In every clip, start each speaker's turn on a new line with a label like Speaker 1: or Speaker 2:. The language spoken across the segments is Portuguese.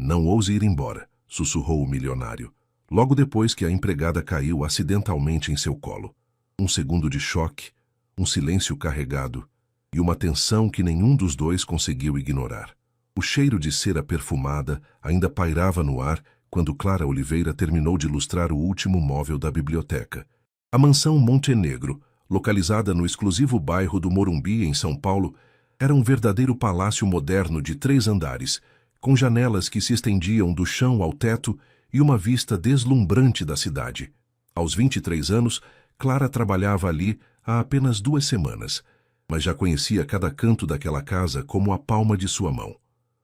Speaker 1: Não ouse ir embora, sussurrou o milionário, logo depois que a empregada caiu acidentalmente em seu colo. Um segundo de choque, um silêncio carregado e uma tensão que nenhum dos dois conseguiu ignorar. O cheiro de cera perfumada ainda pairava no ar quando Clara Oliveira terminou de lustrar o último móvel da biblioteca. A mansão Montenegro, localizada no exclusivo bairro do Morumbi, em São Paulo, era um verdadeiro palácio moderno de 3 andares, com janelas que se estendiam do chão ao teto e uma vista deslumbrante da cidade. Aos 23 anos, Clara trabalhava ali há apenas 2 semanas, mas já conhecia cada canto daquela casa como a palma de sua mão.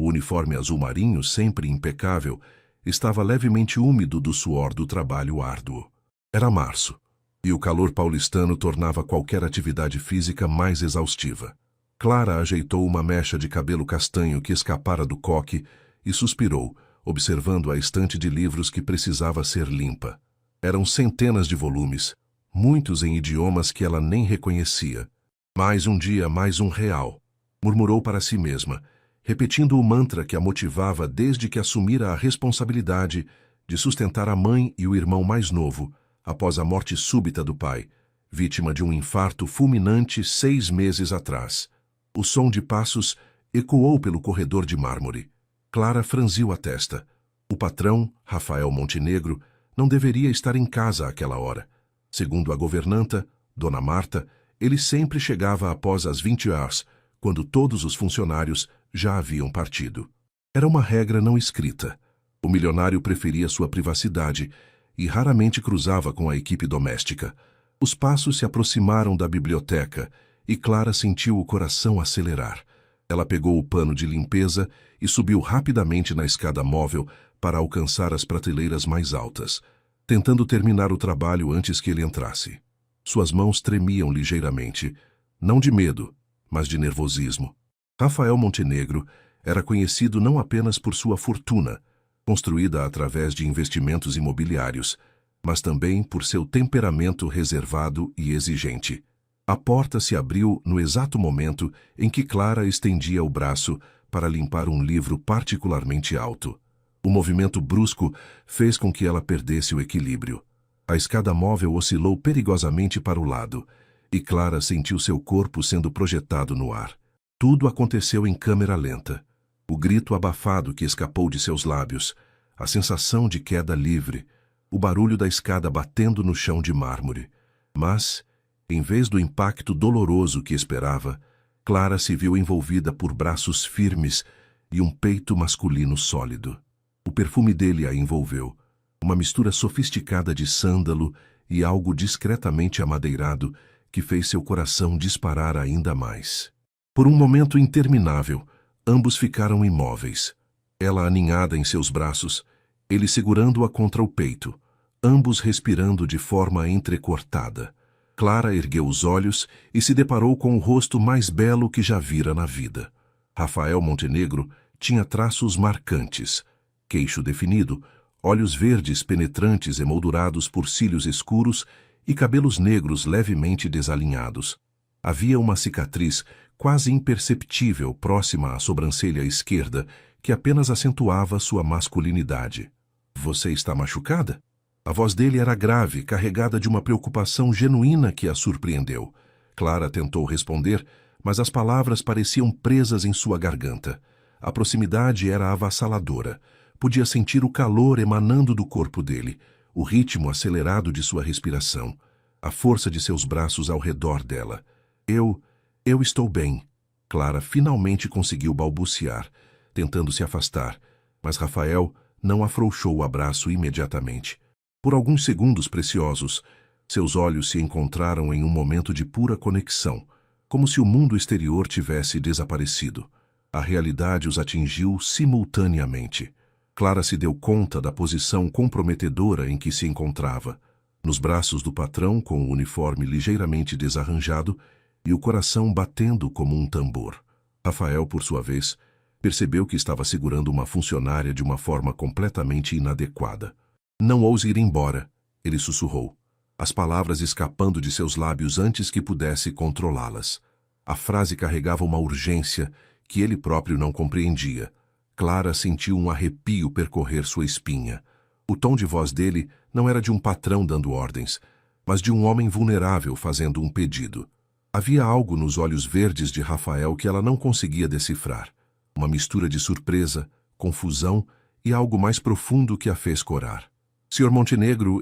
Speaker 1: O uniforme azul marinho, sempre impecável, estava levemente úmido do suor do trabalho árduo. Era março, e o calor paulistano tornava qualquer atividade física mais exaustiva. Clara ajeitou uma mecha de cabelo castanho que escapara do coque e suspirou, observando a estante de livros que precisava ser limpa. Eram centenas de volumes, muitos em idiomas que ela nem reconhecia. Mais um dia, mais um real, murmurou para si mesma, repetindo o mantra que a motivava desde que assumira a responsabilidade de sustentar a mãe e o irmão mais novo, após a morte súbita do pai, vítima de um infarto fulminante 6 meses atrás. O som de passos ecoou pelo corredor de mármore. Clara franziu a testa. O patrão, Rafael Montenegro, não deveria estar em casa àquela hora. Segundo a governanta, Dona Marta, ele sempre chegava após as 20 horas, quando todos os funcionários já haviam partido. Era uma regra não escrita. O milionário preferia sua privacidade e raramente cruzava com a equipe doméstica. Os passos se aproximaram da biblioteca e Clara sentiu o coração acelerar. Ela pegou o pano de limpeza e subiu rapidamente na escada móvel para alcançar as prateleiras mais altas, tentando terminar o trabalho antes que ele entrasse. Suas mãos tremiam ligeiramente, não de medo, mas de nervosismo. Rafael Montenegro era conhecido não apenas por sua fortuna, construída através de investimentos imobiliários, mas também por seu temperamento reservado e exigente. A porta se abriu no exato momento em que Clara estendia o braço para limpar um livro particularmente alto. O movimento brusco fez com que ela perdesse o equilíbrio. A escada móvel oscilou perigosamente para o lado, e Clara sentiu seu corpo sendo projetado no ar. Tudo aconteceu em câmera lenta. O grito abafado que escapou de seus lábios, a sensação de queda livre, o barulho da escada batendo no chão de mármore. Mas, em vez do impacto doloroso que esperava, Clara se viu envolvida por braços firmes e um peito masculino sólido. O perfume dele a envolveu, uma mistura sofisticada de sândalo e algo discretamente amadeirado que fez seu coração disparar ainda mais. Por um momento interminável, ambos ficaram imóveis. Ela aninhada em seus braços, ele segurando-a contra o peito, ambos respirando de forma entrecortada. Clara ergueu os olhos e se deparou com o rosto mais belo que já vira na vida. Rafael Montenegro tinha traços marcantes, queixo definido, olhos verdes penetrantes emoldurados por cílios escuros e cabelos negros levemente desalinhados. Havia uma cicatriz quase imperceptível próxima à sobrancelha esquerda que apenas acentuava sua masculinidade. "Você está machucada?" A voz dele era grave, carregada de uma preocupação genuína que a surpreendeu. Clara tentou responder, mas as palavras pareciam presas em sua garganta. A proximidade era avassaladora. Podia sentir o calor emanando do corpo dele, o ritmo acelerado de sua respiração, a força de seus braços ao redor dela. Eu estou bem." Clara finalmente conseguiu balbuciar, tentando se afastar, mas Rafael não afrouxou o abraço imediatamente. Por alguns segundos preciosos, seus olhos se encontraram em um momento de pura conexão, como se o mundo exterior tivesse desaparecido. A realidade os atingiu simultaneamente. Clara se deu conta da posição comprometedora em que se encontrava, nos braços do patrão com o uniforme ligeiramente desarranjado e o coração batendo como um tambor. Rafael, por sua vez, percebeu que estava segurando uma funcionária de uma forma completamente inadequada. "Não ouse ir embora", ele sussurrou, as palavras escapando de seus lábios antes que pudesse controlá-las. A frase carregava uma urgência que ele próprio não compreendia. Clara sentiu um arrepio percorrer sua espinha. O tom de voz dele não era de um patrão dando ordens, mas de um homem vulnerável fazendo um pedido. Havia algo nos olhos verdes de Rafael que ela não conseguia decifrar. Uma mistura de surpresa, confusão e algo mais profundo que a fez corar. Sr. Montenegro,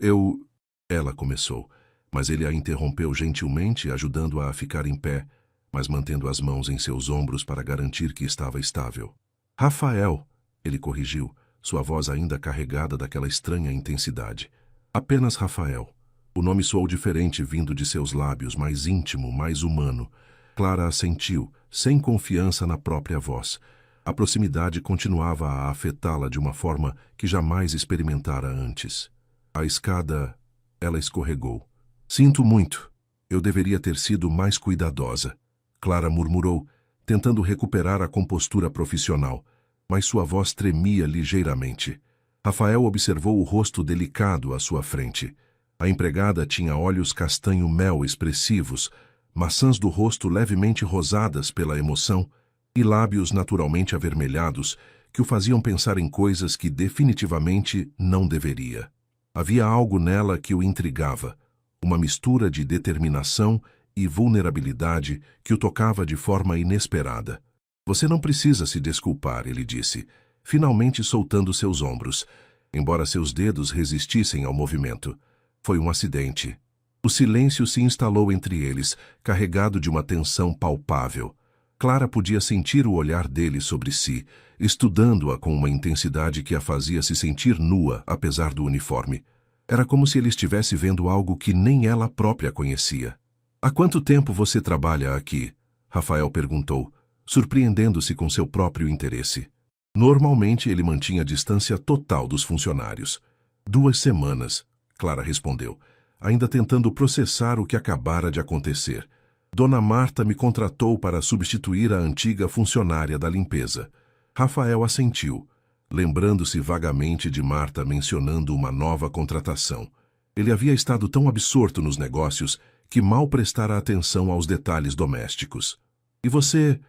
Speaker 1: Ela começou, mas ele a interrompeu gentilmente, ajudando-a a ficar em pé, mas mantendo as mãos em seus ombros para garantir que estava estável. Rafael, ele corrigiu, sua voz ainda carregada daquela estranha intensidade. Apenas Rafael. O nome soou diferente vindo de seus lábios, mais íntimo, mais humano. Clara assentiu, sem confiança na própria voz. A proximidade continuava a afetá-la de uma forma que jamais experimentara antes. A escada, ela escorregou. Sinto muito. Eu deveria ter sido mais cuidadosa. Clara murmurou, tentando recuperar a compostura profissional, mas sua voz tremia ligeiramente. Rafael observou o rosto delicado à sua frente. A empregada tinha olhos castanho-mel expressivos, maçãs do rosto levemente rosadas pela emoção e lábios naturalmente avermelhados que o faziam pensar em coisas que definitivamente não deveria. Havia algo nela que o intrigava, uma mistura de determinação e vulnerabilidade que o tocava de forma inesperada. Você não precisa se desculpar, ele disse, finalmente soltando seus ombros, embora seus dedos resistissem ao movimento. Foi um acidente. O silêncio se instalou entre eles, carregado de uma tensão palpável. Clara podia sentir o olhar dele sobre si, estudando-a com uma intensidade que a fazia se sentir nua, apesar do uniforme. Era como se ele estivesse vendo algo que nem ela própria conhecia. Há quanto tempo você trabalha aqui? Rafael perguntou, surpreendendo-se com seu próprio interesse. Normalmente ele mantinha distância total dos funcionários. 2 semanas, Clara respondeu, ainda tentando processar o que acabara de acontecer. Dona Marta me contratou para substituir a antiga funcionária da limpeza. Rafael assentiu, lembrando-se vagamente de Marta mencionando uma nova contratação. Ele havia estado tão absorto nos negócios que mal prestara atenção aos detalhes domésticos. E você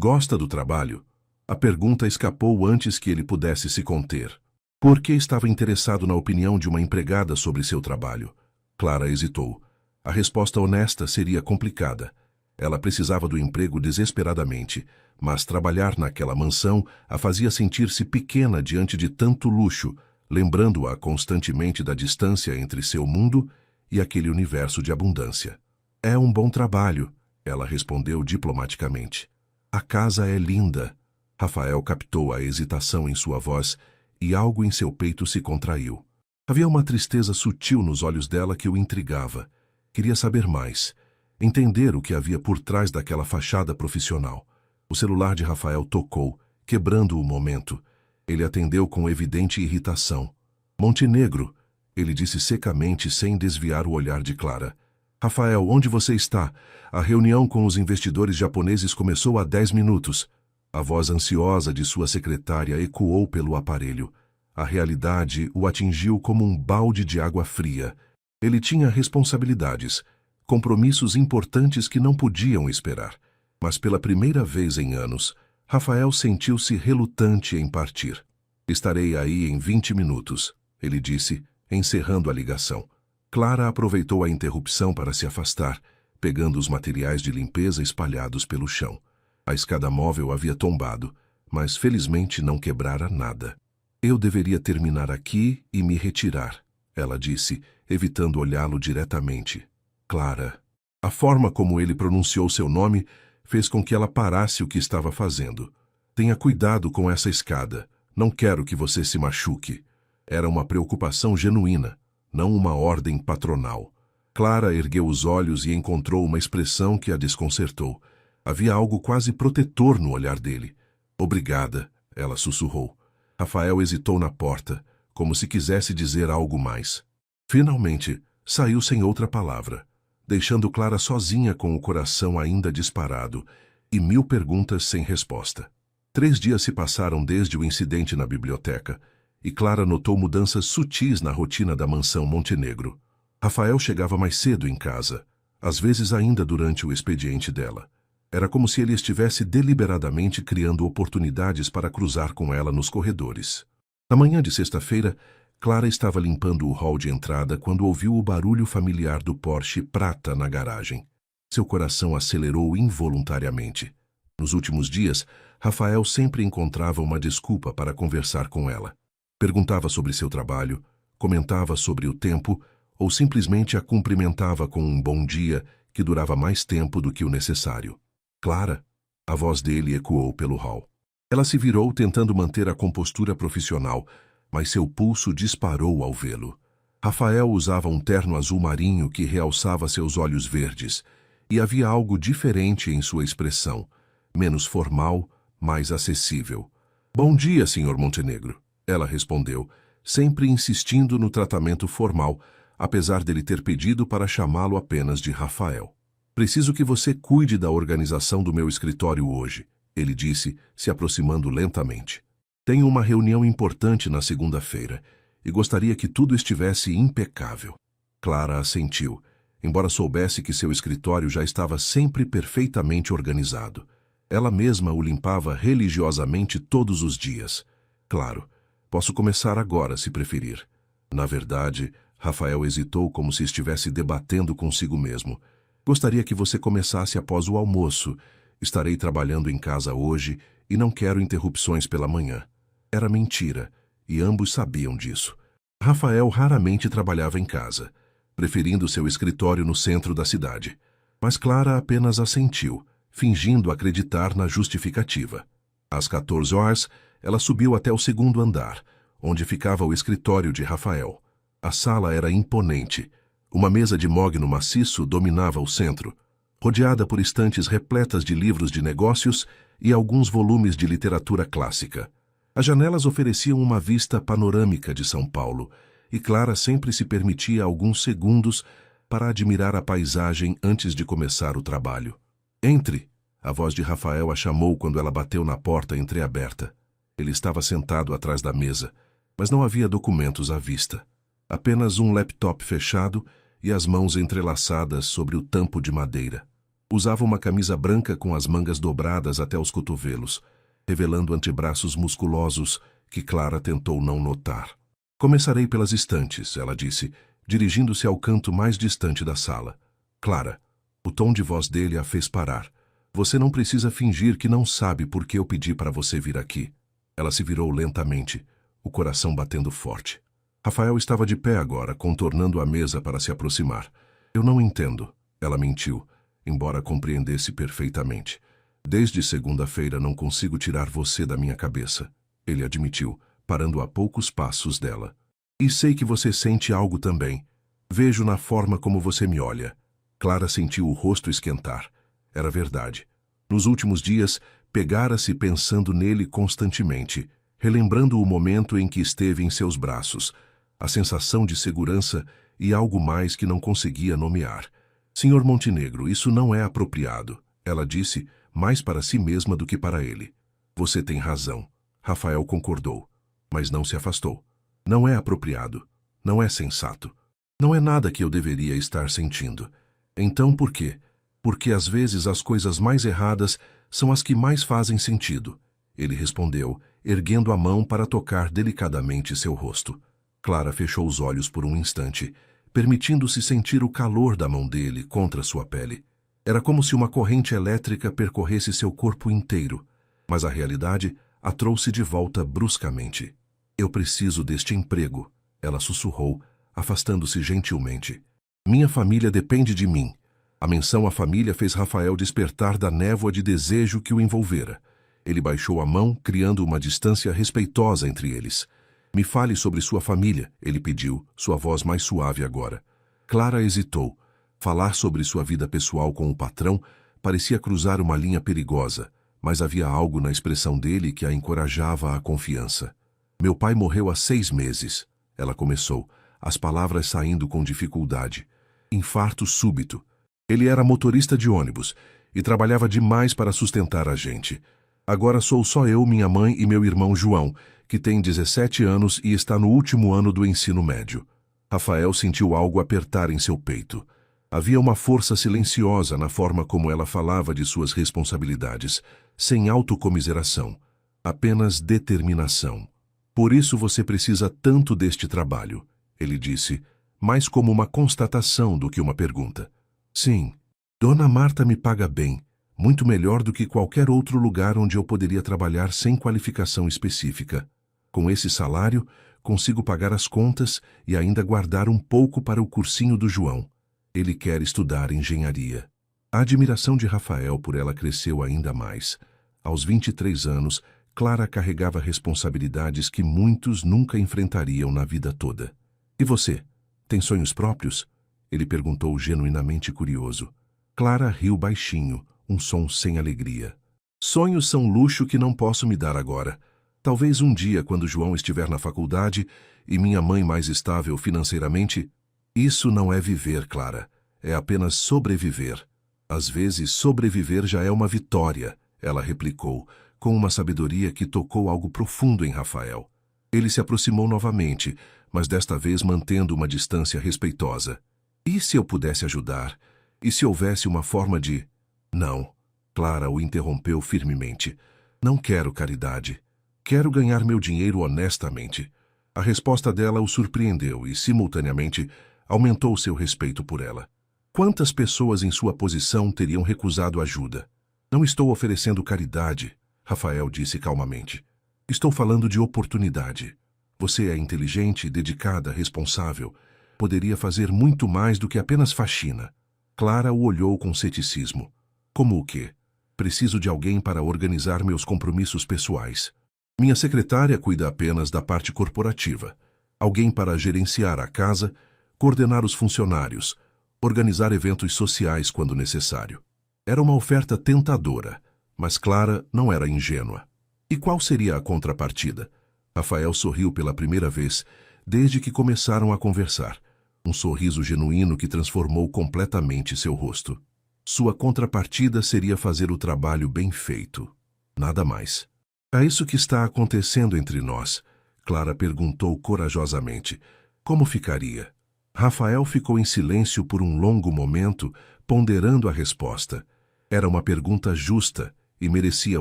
Speaker 1: gosta do trabalho? A pergunta escapou antes que ele pudesse se conter. Por que estava interessado na opinião de uma empregada sobre seu trabalho? Clara hesitou. A resposta honesta seria complicada. Ela precisava do emprego desesperadamente, mas trabalhar naquela mansão a fazia sentir-se pequena diante de tanto luxo, lembrando-a constantemente da distância entre seu mundo e aquele universo de abundância. É um bom trabalho, ela respondeu diplomaticamente. A casa é linda. Rafael captou a hesitação em sua voz e algo em seu peito se contraiu. Havia uma tristeza sutil nos olhos dela que o intrigava. Queria saber mais, entender o que havia por trás daquela fachada profissional. O celular de Rafael tocou, quebrando o momento. Ele atendeu com evidente irritação. Montenegro, ele disse secamente sem desviar o olhar de Clara. Rafael, onde você está? A reunião com os investidores japoneses começou há 10 minutos. A voz ansiosa de sua secretária ecoou pelo aparelho. A realidade o atingiu como um balde de água fria. Ele tinha responsabilidades, compromissos importantes que não podiam esperar. Mas pela primeira vez em anos, Rafael sentiu-se relutante em partir. Estarei aí em 20 minutos, ele disse, encerrando a ligação. Clara aproveitou a interrupção para se afastar, pegando os materiais de limpeza espalhados pelo chão. A escada móvel havia tombado, mas felizmente não quebrara nada. Eu deveria terminar aqui e me retirar, ela disse, evitando olhá-lo diretamente. Clara. A forma como ele pronunciou seu nome fez com que ela parasse o que estava fazendo. Tenha cuidado com essa escada. Não quero que você se machuque. Era uma preocupação genuína, não uma ordem patronal. Clara ergueu os olhos e encontrou uma expressão que a desconcertou. Havia algo quase protetor no olhar dele. Obrigada, ela sussurrou. Rafael hesitou na porta, como se quisesse dizer algo mais. Finalmente, saiu sem outra palavra, deixando Clara sozinha com o coração ainda disparado e 1000 perguntas sem resposta. 3 dias se passaram desde o incidente na biblioteca, e Clara notou mudanças sutis na rotina da mansão Montenegro. Rafael chegava mais cedo em casa, às vezes ainda durante o expediente dela. Era como se ele estivesse deliberadamente criando oportunidades para cruzar com ela nos corredores. Na manhã de sexta-feira, Clara estava limpando o hall de entrada quando ouviu o barulho familiar do Porsche prata na garagem. Seu coração acelerou involuntariamente. Nos últimos dias, Rafael sempre encontrava uma desculpa para conversar com ela. Perguntava sobre seu trabalho, comentava sobre o tempo ou simplesmente a cumprimentava com um bom dia que durava mais tempo do que o necessário. Clara, a voz dele ecoou pelo hall. Ela se virou tentando manter a compostura profissional, mas seu pulso disparou ao vê-lo. Rafael usava um terno azul marinho que realçava seus olhos verdes, e havia algo diferente em sua expressão, menos formal, mais acessível. Bom dia, Sr. Montenegro, ela respondeu, sempre insistindo no tratamento formal, apesar dele ter pedido para chamá-lo apenas de Rafael. Preciso que você cuide da organização do meu escritório hoje, ele disse, se aproximando lentamente. Tenho uma reunião importante na segunda-feira e gostaria que tudo estivesse impecável. Clara assentiu, embora soubesse que seu escritório já estava sempre perfeitamente organizado. Ela mesma o limpava religiosamente todos os dias. Claro, posso começar agora, se preferir. Na verdade, Rafael hesitou como se estivesse debatendo consigo mesmo. Gostaria que você começasse após o almoço. Estarei trabalhando em casa hoje e não quero interrupções pela manhã. Era mentira, e ambos sabiam disso. Rafael raramente trabalhava em casa, preferindo seu escritório no centro da cidade. Mas Clara apenas assentiu, fingindo acreditar na justificativa. Às 14 horas, ela subiu até o segundo andar, onde ficava o escritório de Rafael. A sala era imponente. Uma mesa de mogno maciço dominava o centro, rodeada por estantes repletas de livros de negócios e alguns volumes de literatura clássica. As janelas ofereciam uma vista panorâmica de São Paulo, e Clara sempre se permitia alguns segundos para admirar a paisagem antes de começar o trabalho. Entre! A voz de Rafael a chamou quando ela bateu na porta entreaberta. Ele estava sentado atrás da mesa, mas não havia documentos à vista. Apenas um laptop fechado e as mãos entrelaçadas sobre o tampo de madeira. Usava uma camisa branca com as mangas dobradas até os cotovelos, revelando antebraços musculosos que Clara tentou não notar. Começarei pelas estantes, ela disse, dirigindo-se ao canto mais distante da sala. Clara, o tom de voz dele a fez parar. Você não precisa fingir que não sabe por que eu pedi para você vir aqui. Ela se virou lentamente, o coração batendo forte. Rafael estava de pé agora, contornando a mesa para se aproximar. Eu não entendo, ela mentiu, embora compreendesse perfeitamente. Desde segunda-feira não consigo tirar você da minha cabeça, ele admitiu, parando a poucos passos dela. E sei que você sente algo também. Vejo na forma como você me olha. Clara sentiu o rosto esquentar. Era verdade. Nos últimos dias, pegara-se pensando nele constantemente, relembrando o momento em que esteve em seus braços, a sensação de segurança e algo mais que não conseguia nomear. Sr. Montenegro, isso não é apropriado, ela disse, mais para si mesma do que para ele. Você tem razão. Rafael concordou, mas não se afastou. Não é apropriado. Não é sensato. Não é nada que eu deveria estar sentindo. Então por quê? Porque às vezes as coisas mais erradas são as que mais fazem sentido. Ele respondeu, erguendo a mão para tocar delicadamente seu rosto. Clara fechou os olhos por um instante, permitindo-se sentir o calor da mão dele contra sua pele. Era como se uma corrente elétrica percorresse seu corpo inteiro, mas a realidade a trouxe de volta bruscamente. Eu preciso deste emprego, ela sussurrou, afastando-se gentilmente. Minha família depende de mim. A menção à família fez Rafael despertar da névoa de desejo que o envolvera. Ele baixou a mão, criando uma distância respeitosa entre eles. Me fale sobre sua família, ele pediu, sua voz mais suave agora. Clara hesitou. Falar sobre sua vida pessoal com o patrão parecia cruzar uma linha perigosa, mas havia algo na expressão dele que a encorajava à confiança. Meu pai morreu há 6 meses, ela começou, as palavras saindo com dificuldade. Infarto súbito. Ele era motorista de ônibus e trabalhava demais para sustentar a gente. Agora sou só eu, minha mãe e meu irmão João, que tem 17 anos e está no último ano do ensino médio. Rafael sentiu algo apertar em seu peito. Havia uma força silenciosa na forma como ela falava de suas responsabilidades, sem autocomiseração, apenas determinação. Por isso você precisa tanto deste trabalho, ele disse, mais como uma constatação do que uma pergunta. Sim, Dona Marta me paga bem, muito melhor do que qualquer outro lugar onde eu poderia trabalhar sem qualificação específica. Com esse salário, consigo pagar as contas e ainda guardar um pouco para o cursinho do João. Ele quer estudar engenharia. A admiração de Rafael por ela cresceu ainda mais. Aos 23 anos, Clara carregava responsabilidades que muitos nunca enfrentariam na vida toda. E você, tem sonhos próprios? Ele perguntou genuinamente curioso. Clara riu baixinho, um som sem alegria. Sonhos são luxo que não posso me dar agora. Talvez um dia, quando João estiver na faculdade e minha mãe mais estável financeiramente. Isso não é viver, Clara. É apenas sobreviver. Às vezes, sobreviver já é uma vitória, ela replicou, com uma sabedoria que tocou algo profundo em Rafael. Ele se aproximou novamente, mas desta vez mantendo uma distância respeitosa. E se eu pudesse ajudar? E se houvesse uma forma de... Não. Clara o interrompeu firmemente. Não quero caridade. Quero ganhar meu dinheiro honestamente. A resposta dela o surpreendeu e, simultaneamente, aumentou seu respeito por ela. Quantas pessoas em sua posição teriam recusado ajuda? Não estou oferecendo caridade, Rafael disse calmamente. Estou falando de oportunidade. Você é inteligente, dedicada, responsável. Poderia fazer muito mais do que apenas faxina. Clara o olhou com ceticismo. Como o quê? Preciso de alguém para organizar meus compromissos pessoais. Minha secretária cuida apenas da parte corporativa. Alguém para gerenciar a casa, coordenar os funcionários, organizar eventos sociais quando necessário. Era uma oferta tentadora, mas Clara não era ingênua. E qual seria a contrapartida? Rafael sorriu pela primeira vez desde que começaram a conversar. Um sorriso genuíno que transformou completamente seu rosto. Sua contrapartida seria fazer o trabalho bem feito. Nada mais. É isso que está acontecendo entre nós, Clara perguntou corajosamente. Como ficaria? Rafael ficou em silêncio por um longo momento, ponderando a resposta. Era uma pergunta justa e merecia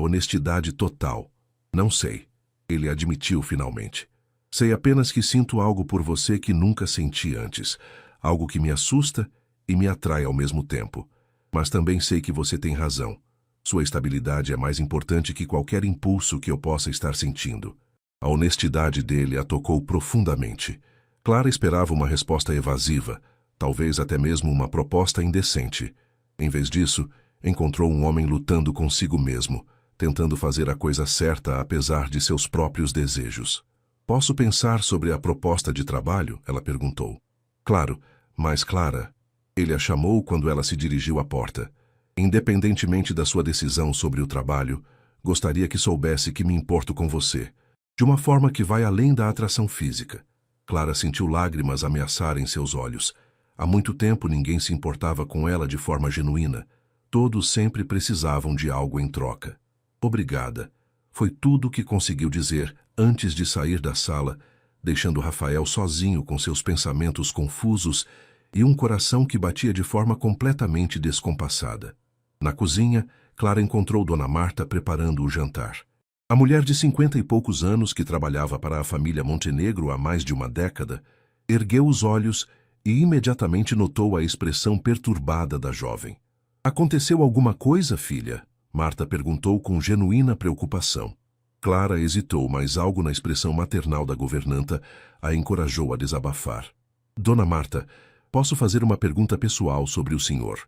Speaker 1: honestidade total. Não sei, ele admitiu finalmente. Sei apenas que sinto algo por você que nunca senti antes, algo que me assusta e me atrai ao mesmo tempo. Mas também sei que você tem razão. Sua estabilidade é mais importante que qualquer impulso que eu possa estar sentindo. A honestidade dele a tocou profundamente. Clara esperava uma resposta evasiva, talvez até mesmo uma proposta indecente. Em vez disso, encontrou um homem lutando consigo mesmo, tentando fazer a coisa certa apesar de seus próprios desejos. Posso pensar sobre a proposta de trabalho? Ela perguntou. Claro, mas Clara. Ele a chamou quando ela se dirigiu à porta. Independentemente da sua decisão sobre o trabalho, gostaria que soubesse que me importo com você, de uma forma que vai além da atração física. Clara sentiu lágrimas ameaçarem seus olhos. Há muito tempo ninguém se importava com ela de forma genuína. Todos sempre precisavam de algo em troca. Obrigada. Foi tudo o que conseguiu dizer antes de sair da sala, deixando Rafael sozinho com seus pensamentos confusos e um coração que batia de forma completamente descompassada. Na cozinha, Clara encontrou Dona Marta preparando o jantar. A mulher de 50 e poucos anos, que trabalhava para a família Montenegro há mais de uma década, ergueu os olhos e imediatamente notou a expressão perturbada da jovem. Aconteceu alguma coisa, filha? Marta perguntou com genuína preocupação. Clara hesitou, mas algo na expressão maternal da governanta a encorajou a desabafar. Dona Marta, posso fazer uma pergunta pessoal sobre o senhor?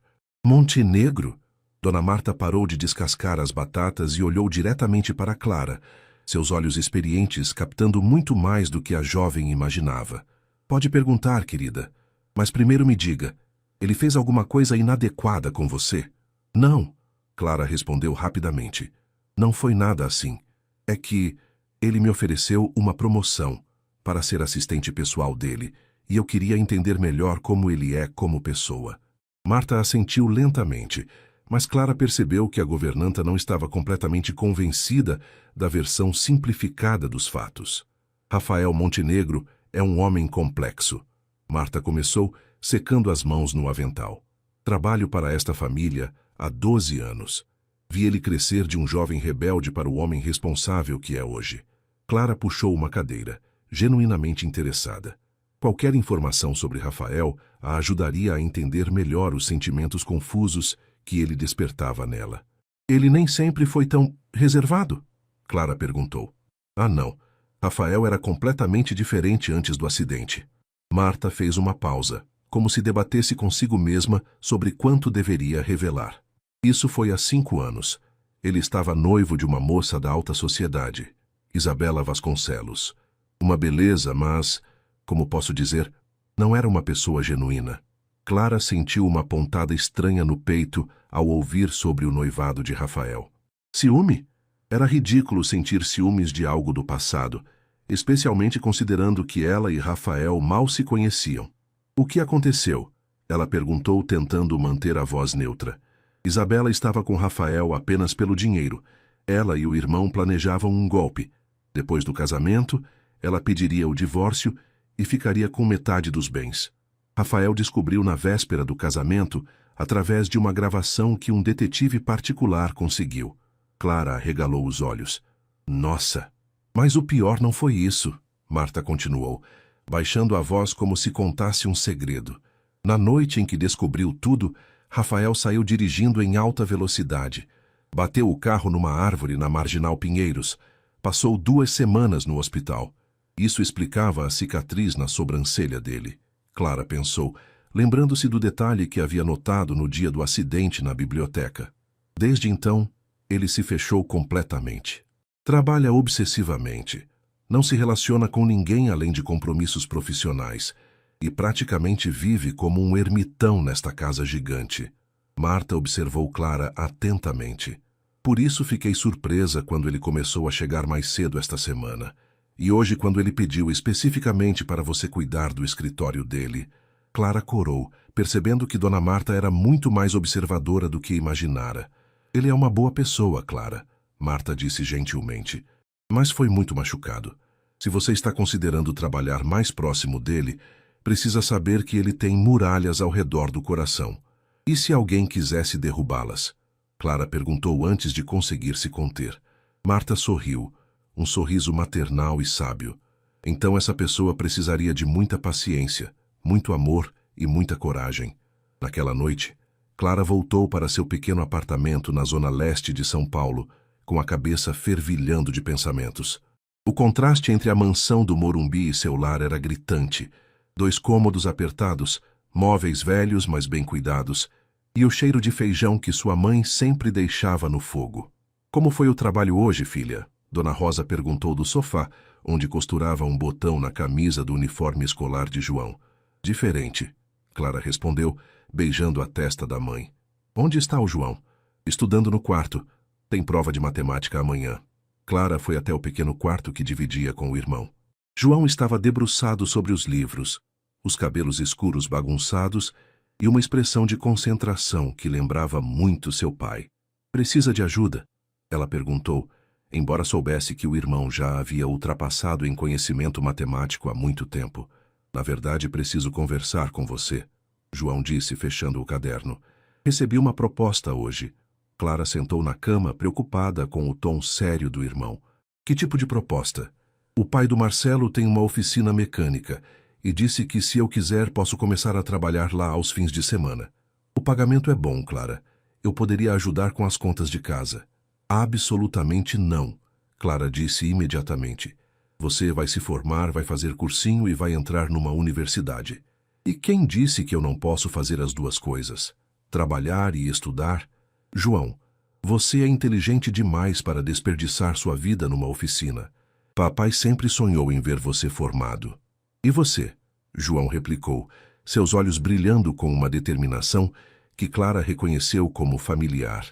Speaker 1: Montenegro? Dona Marta parou de descascar as batatas e olhou diretamente para Clara, seus olhos experientes captando muito mais do que a jovem imaginava. Pode perguntar, querida, mas primeiro me diga, ele fez alguma coisa inadequada com você? Não, Clara respondeu rapidamente. Não foi nada assim. É que ele me ofereceu uma promoção para ser assistente pessoal dele e eu queria entender melhor como ele é como pessoa. Marta assentiu lentamente, mas Clara percebeu que a governanta não estava completamente convencida da versão simplificada dos fatos. Rafael Montenegro é um homem complexo. Marta começou, secando as mãos no avental. Trabalho para esta família há 12 anos. Vi ele crescer de um jovem rebelde para o homem responsável que é hoje. Clara puxou uma cadeira, genuinamente interessada. Qualquer informação sobre Rafael a ajudaria a entender melhor os sentimentos confusos que ele despertava nela. Ele nem sempre foi tão reservado? Clara perguntou. Ah, não. Rafael era completamente diferente antes do acidente. Marta fez uma pausa, como se debatesse consigo mesma sobre quanto deveria revelar. Isso foi há 5 anos. Ele estava noivo de uma moça da alta sociedade, Isabela Vasconcelos. Uma beleza, mas, como posso dizer, não era uma pessoa genuína. Clara sentiu uma pontada estranha no peito ao ouvir sobre o noivado de Rafael. Ciúme? Era ridículo sentir ciúmes de algo do passado, especialmente considerando que ela e Rafael mal se conheciam. O que aconteceu? Ela perguntou, tentando manter a voz neutra. Isabela estava com Rafael apenas pelo dinheiro. Ela e o irmão planejavam um golpe. Depois do casamento, ela pediria o divórcio e ficaria com metade dos bens. Rafael descobriu na véspera do casamento através de uma gravação que um detetive particular conseguiu. Clara arregalou os olhos. Nossa! Mas o pior não foi isso, Marta continuou, baixando a voz como se contasse um segredo. Na noite em que descobriu tudo, Rafael saiu dirigindo em alta velocidade. Bateu o carro numa árvore na Marginal Pinheiros. Passou 2 semanas no hospital. Isso explicava a cicatriz na sobrancelha dele. Clara pensou, lembrando-se do detalhe que havia notado no dia do acidente na biblioteca. Desde então, ele se fechou completamente. Trabalha obsessivamente. Não se relaciona com ninguém além de compromissos profissionais e praticamente vive como um ermitão nesta casa gigante. Marta observou Clara atentamente. Por isso fiquei surpresa quando ele começou a chegar mais cedo esta semana. E hoje, quando ele pediu especificamente para você cuidar do escritório dele. Clara corou, percebendo que Dona Marta era muito mais observadora do que imaginara. Ele é uma boa pessoa, Clara, Marta disse gentilmente. Mas foi muito machucado. Se você está considerando trabalhar mais próximo dele, precisa saber que ele tem muralhas ao redor do coração. E se alguém quisesse derrubá-las? Clara perguntou antes de conseguir se conter. Marta sorriu, um sorriso maternal e sábio. Então essa pessoa precisaria de muita paciência, muito amor e muita coragem. Naquela noite, Clara voltou para seu pequeno apartamento na zona leste de São Paulo, com a cabeça fervilhando de pensamentos. O contraste entre a mansão do Morumbi e seu lar era gritante. 2 cômodos apertados, móveis velhos, mas bem cuidados, e o cheiro de feijão que sua mãe sempre deixava no fogo. Como foi o trabalho hoje, filha? Dona Rosa perguntou do sofá, onde costurava um botão na camisa do uniforme escolar de João. Diferente, Clara respondeu, beijando a testa da mãe. Onde está o João? Estudando no quarto. Tem prova de matemática amanhã. Clara foi até o pequeno quarto que dividia com o irmão. João estava debruçado sobre os livros, os cabelos escuros bagunçados e uma expressão de concentração que lembrava muito seu pai. Precisa de ajuda? Ela perguntou, embora soubesse que o irmão já havia ultrapassado em conhecimento matemático há muito tempo. Na verdade, preciso conversar com você, João disse, fechando o caderno. Recebi uma proposta hoje. Clara sentou na cama, preocupada com o tom sério do irmão. Que tipo de proposta? O pai do Marcelo tem uma oficina mecânica e disse que se eu quiser posso começar a trabalhar lá aos fins de semana. O pagamento é bom, Clara. Eu poderia ajudar com as contas de casa. Absolutamente não, Clara disse imediatamente. Você vai se formar, vai fazer cursinho e vai entrar numa universidade. E quem disse que eu não posso fazer as 2 coisas? Trabalhar e estudar? João, você é inteligente demais para desperdiçar sua vida numa oficina. Papai sempre sonhou em ver você formado. E você? João replicou, seus olhos brilhando com uma determinação que Clara reconheceu como familiar.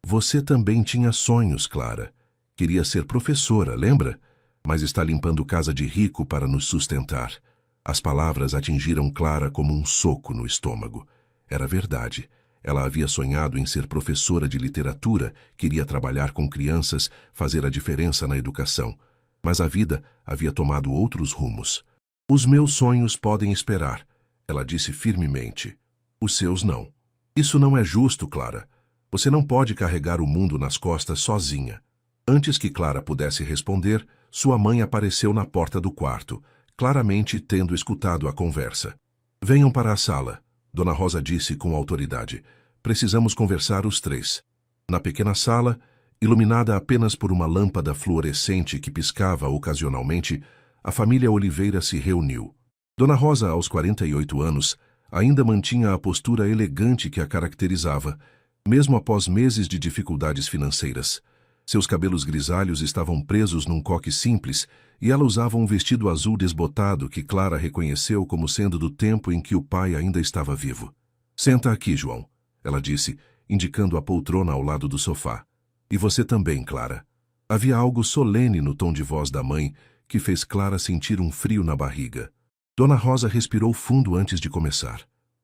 Speaker 1: Você também tinha sonhos, Clara. Queria ser professora, lembra? Mas está limpando casa de rico para nos sustentar. As palavras atingiram Clara como um soco no estômago. Era verdade. Ela havia sonhado em ser professora de literatura, queria trabalhar com crianças, fazer a diferença na educação. Mas a vida havia tomado outros rumos. Os meus sonhos podem esperar, ela disse firmemente. Os seus não. Isso não é justo, Clara. Você não pode carregar o mundo nas costas sozinha. Antes que Clara pudesse responder, sua mãe apareceu na porta do quarto, claramente tendo escutado a conversa. Venham para a sala, Dona Rosa disse com autoridade. Precisamos conversar os três. Na pequena sala, iluminada apenas por uma lâmpada fluorescente que piscava ocasionalmente, a família Oliveira se reuniu. Dona Rosa, aos 48 anos, ainda mantinha a postura elegante que a caracterizava, mesmo após meses de dificuldades financeiras. Seus cabelos grisalhos estavam presos num coque simples e ela usava um vestido azul desbotado que Clara reconheceu como sendo do tempo em que o pai ainda estava vivo. Senta aqui, João, ela disse, indicando a poltrona ao lado do sofá. E você também, Clara. Havia algo solene no tom de voz da mãe que fez Clara sentir um frio na barriga. Dona Rosa respirou fundo antes de começar.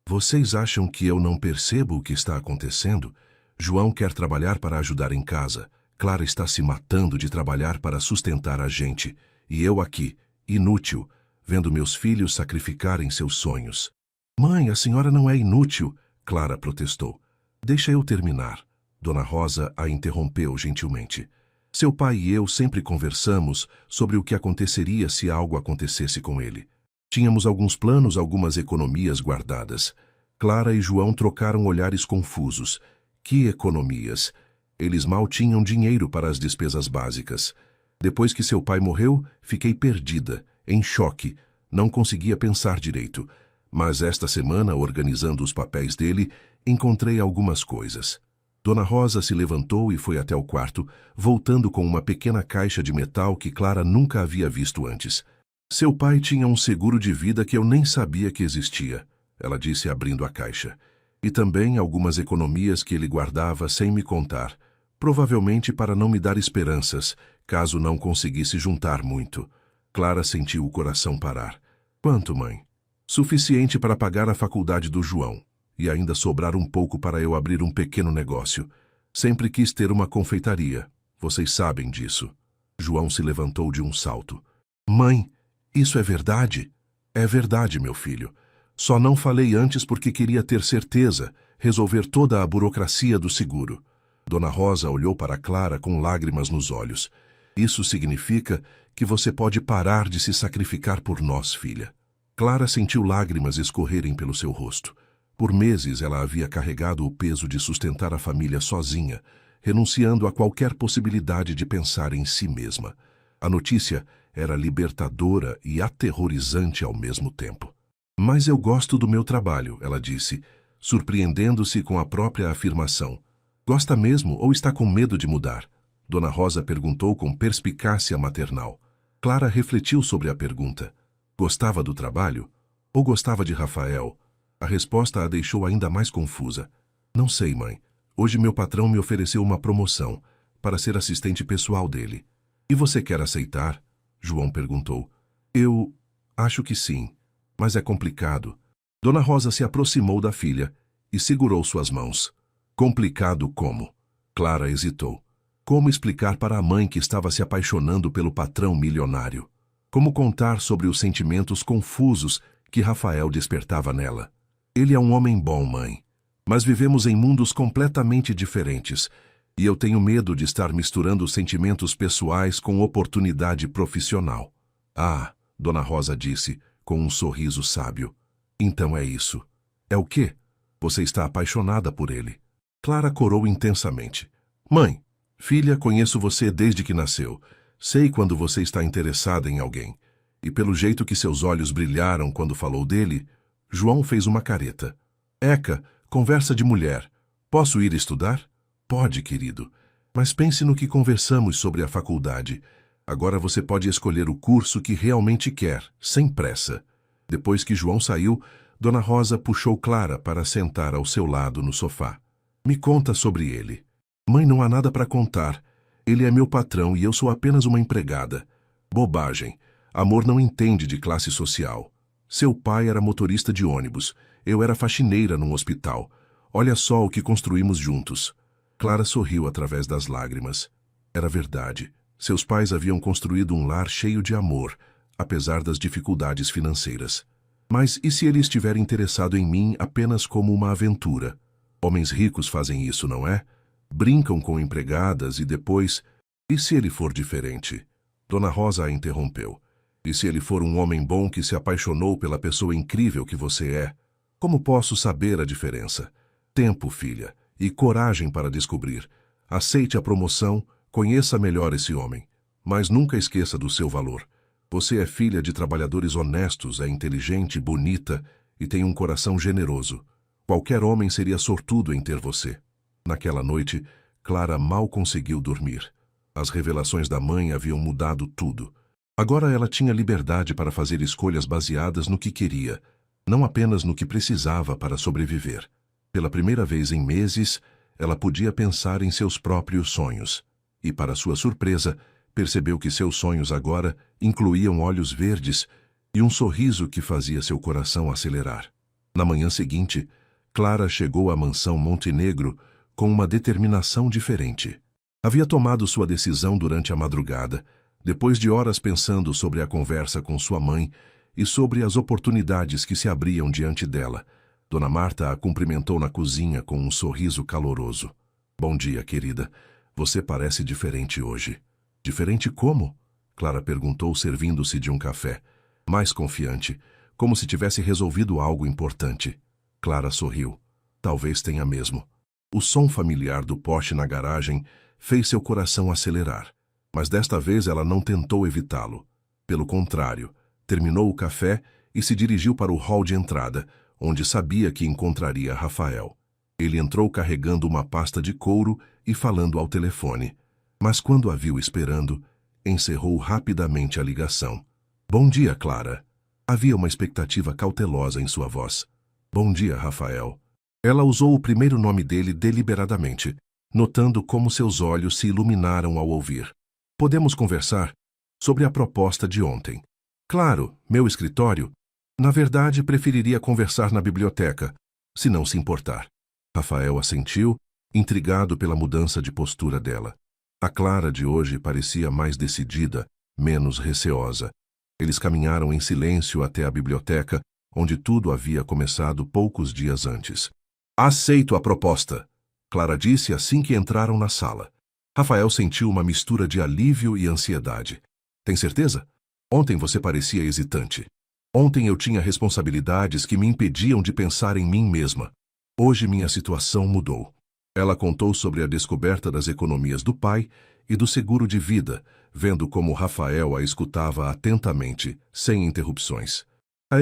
Speaker 1: Vocês acham que eu não percebo o que está acontecendo? João quer trabalhar para ajudar em casa. Clara está se matando de trabalhar para sustentar a gente. E eu aqui, inútil, vendo meus filhos sacrificarem seus sonhos. Mãe, a senhora não é inútil, Clara protestou. Deixa eu terminar. Dona Rosa a interrompeu gentilmente. Seu pai e eu sempre conversamos sobre o que aconteceria se algo acontecesse com ele. Tínhamos alguns planos, algumas economias guardadas. Clara e João trocaram olhares confusos. Que economias? Eles mal tinham dinheiro para as despesas básicas. Depois que seu pai morreu, fiquei perdida, em choque. Não conseguia pensar direito. Mas esta semana, organizando os papéis dele, encontrei algumas coisas. Dona Rosa se levantou e foi até o quarto, voltando com uma pequena caixa de metal que Clara nunca havia visto antes. Seu pai tinha um seguro de vida que eu nem sabia que existia, ela disse abrindo a caixa. E também algumas economias que ele guardava sem me contar, provavelmente para não me dar esperanças, caso não conseguisse juntar muito. Clara sentiu o coração parar. Quanto, mãe? Suficiente para pagar a faculdade do João, e ainda sobrar um pouco para eu abrir um pequeno negócio. Sempre quis ter uma confeitaria. Vocês sabem disso. João se levantou de um salto. Mãe, isso é verdade? É verdade, meu filho. Só não falei antes porque queria ter certeza, resolver toda a burocracia do seguro. Dona Rosa olhou para Clara com lágrimas nos olhos. Isso significa que você pode parar de se sacrificar por nós, filha. Clara sentiu lágrimas escorrerem pelo seu rosto. Por meses ela havia carregado o peso de sustentar a família sozinha, renunciando a qualquer possibilidade de pensar em si mesma. A notícia era libertadora e aterrorizante ao mesmo tempo. Mas eu gosto do meu trabalho, ela disse, surpreendendo-se com a própria afirmação. Gosta mesmo ou está com medo de mudar? Dona Rosa perguntou com perspicácia maternal. Clara refletiu sobre a pergunta. Gostava do trabalho? Ou gostava de Rafael? A resposta a deixou ainda mais confusa. Não sei, mãe. Hoje meu patrão me ofereceu uma promoção para ser assistente pessoal dele. E você quer aceitar? João perguntou. Eu acho que sim, mas é complicado. Dona Rosa se aproximou da filha e segurou suas mãos. Complicado como? Clara hesitou. Como explicar para a mãe que estava se apaixonando pelo patrão milionário? Como contar sobre os sentimentos confusos que Rafael despertava nela? Ele é um homem bom, mãe. Mas vivemos em mundos completamente diferentes, e eu tenho medo de estar misturando sentimentos pessoais com oportunidade profissional. Ah, Dona Rosa disse, com um sorriso sábio. Então é isso. É o quê? Você está apaixonada por ele. Clara corou intensamente. Mãe, filha, conheço você desde que nasceu. Sei quando você está interessada em alguém. E pelo jeito que seus olhos brilharam quando falou dele, João fez uma careta. Eca, conversa de mulher. Posso ir estudar? Pode, querido. Mas pense no que conversamos sobre a faculdade. Agora você pode escolher o curso que realmente quer, sem pressa. Depois que João saiu, Dona Rosa puxou Clara para sentar ao seu lado no sofá. Me conta sobre ele. Mãe, não há nada para contar. Ele é meu patrão e eu sou apenas uma empregada. Bobagem. Amor não entende de classe social. Seu pai era motorista de ônibus. Eu era faxineira num hospital. Olha só o que construímos juntos. Clara sorriu através das lágrimas. Era verdade. Seus pais haviam construído um lar cheio de amor, apesar das dificuldades financeiras. Mas e se ele estiver interessado em mim apenas como uma aventura? Homens ricos fazem isso, não é? Brincam com empregadas e depois... E se ele for diferente? Dona Rosa a interrompeu. E se ele for um homem bom que se apaixonou pela pessoa incrível que você é? Como posso saber a diferença? Tempo, filha, e coragem para descobrir. Aceite a promoção, conheça melhor esse homem. Mas nunca esqueça do seu valor. Você é filha de trabalhadores honestos, é inteligente, bonita e tem um coração generoso. Qualquer homem seria sortudo em ter você. Naquela noite, Clara mal conseguiu dormir. As revelações da mãe haviam mudado tudo. Agora ela tinha liberdade para fazer escolhas baseadas no que queria, não apenas no que precisava para sobreviver. Pela primeira vez em meses, ela podia pensar em seus próprios sonhos. E, para sua surpresa, percebeu que seus sonhos agora incluíam olhos verdes e um sorriso que fazia seu coração acelerar. Na manhã seguinte, Clara chegou à mansão Montenegro com uma determinação diferente. Havia tomado sua decisão durante a madrugada, depois de horas pensando sobre a conversa com sua mãe e sobre as oportunidades que se abriam diante dela. Dona Marta a cumprimentou na cozinha com um sorriso caloroso. Bom dia, querida. Você parece diferente hoje. Diferente como? Clara perguntou, servindo-se de um café. Mais confiante, como se tivesse resolvido algo importante. Clara sorriu. Talvez tenha mesmo. O som familiar do Porsche na garagem fez seu coração acelerar. Mas desta vez ela não tentou evitá-lo. Pelo contrário, terminou o café e se dirigiu para o hall de entrada, onde sabia que encontraria Rafael. Ele entrou carregando uma pasta de couro e falando ao telefone. Mas quando a viu esperando, encerrou rapidamente a ligação. Bom dia, Clara. Havia uma expectativa cautelosa em sua voz. Bom dia, Rafael. Ela usou o primeiro nome dele deliberadamente, notando como seus olhos se iluminaram ao ouvir. Podemos conversar sobre a proposta de ontem. Claro, meu escritório. Na verdade, preferiria conversar na biblioteca, se não se importar. Rafael assentiu, intrigado pela mudança de postura dela. A Clara de hoje parecia mais decidida, menos receosa. Eles caminharam em silêncio até a biblioteca, onde tudo havia começado poucos dias antes. Aceito a proposta, Clara disse assim que entraram na sala. Rafael sentiu uma mistura de alívio e ansiedade. Tem certeza? Ontem você parecia hesitante. Ontem eu tinha responsabilidades que me impediam de pensar em mim mesma. Hoje minha situação mudou. Ela contou sobre a descoberta das economias do pai e do seguro de vida, vendo como Rafael a escutava atentamente, sem interrupções.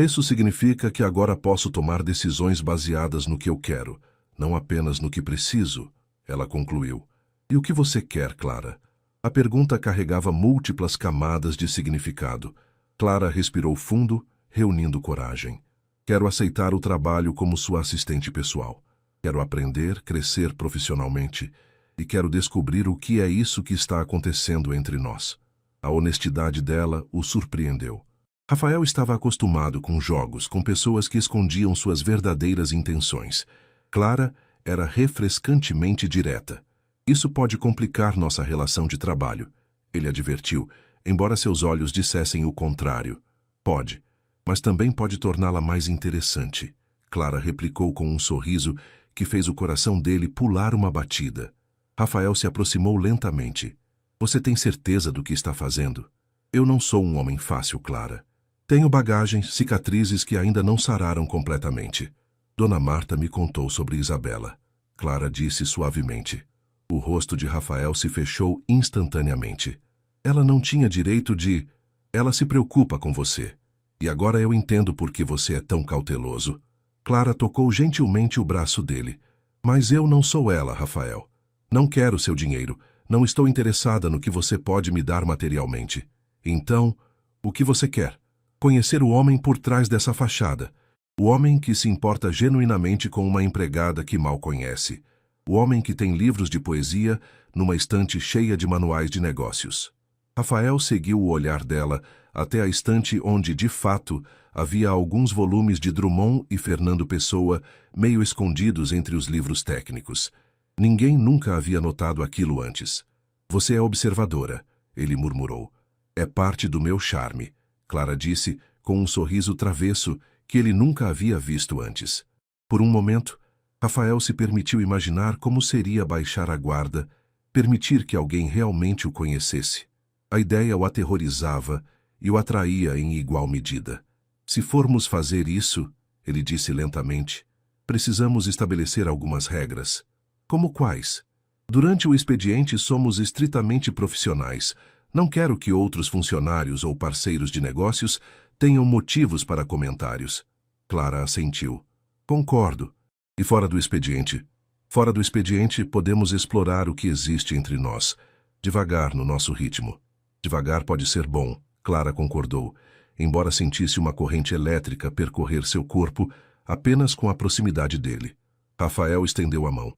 Speaker 1: Isso significa que agora posso tomar decisões baseadas no que eu quero, não apenas no que preciso, ela concluiu. E o que você quer, Clara? A pergunta carregava múltiplas camadas de significado. Clara respirou fundo, reunindo coragem. Quero aceitar o trabalho como sua assistente pessoal. Quero aprender, crescer profissionalmente e quero descobrir o que é isso que está acontecendo entre nós. A honestidade dela o surpreendeu. Rafael estava acostumado com jogos, com pessoas que escondiam suas verdadeiras intenções. Clara era refrescantemente direta. Isso pode complicar nossa relação de trabalho, ele advertiu, embora seus olhos dissessem o contrário. Pode, mas também pode torná-la mais interessante. Clara replicou com um sorriso que fez o coração dele pular uma batida. Rafael se aproximou lentamente. Você tem certeza do que está fazendo? Eu não sou um homem fácil, Clara. Tenho bagagens, cicatrizes que ainda não sararam completamente. Dona Marta me contou sobre Isabela. Clara disse suavemente. O rosto de Rafael se fechou instantaneamente. Ela não tinha direito de... Ela se preocupa com você. E agora eu entendo por que você é tão cauteloso. Clara tocou gentilmente o braço dele. Mas eu não sou ela, Rafael. Não quero seu dinheiro. Não estou interessada no que você pode me dar materialmente. Então, o que você quer? Conhecer o homem por trás dessa fachada. O homem que se importa genuinamente com uma empregada que mal conhece. O homem que tem livros de poesia numa estante cheia de manuais de negócios. Rafael seguiu o olhar dela até a estante onde, de fato, havia alguns volumes de Drummond e Fernando Pessoa meio escondidos entre os livros técnicos. Ninguém nunca havia notado aquilo antes. Você é observadora, ele murmurou. É parte do meu charme, Clara disse, com um sorriso travesso que ele nunca havia visto antes. Por um momento, Rafael se permitiu imaginar como seria baixar a guarda, permitir que alguém realmente o conhecesse. A ideia o aterrorizava e o atraía em igual medida. Se formos fazer isso, ele disse lentamente, precisamos estabelecer algumas regras. Como quais? Durante o expediente somos estritamente profissionais. Não quero que outros funcionários ou parceiros de negócios tenham motivos para comentários. Clara assentiu. Concordo. E fora do expediente? Fora do expediente, podemos explorar o que existe entre nós, devagar no nosso ritmo. Devagar pode ser bom, Clara concordou, embora sentisse uma corrente elétrica percorrer seu corpo apenas com a proximidade dele. Rafael estendeu a mão.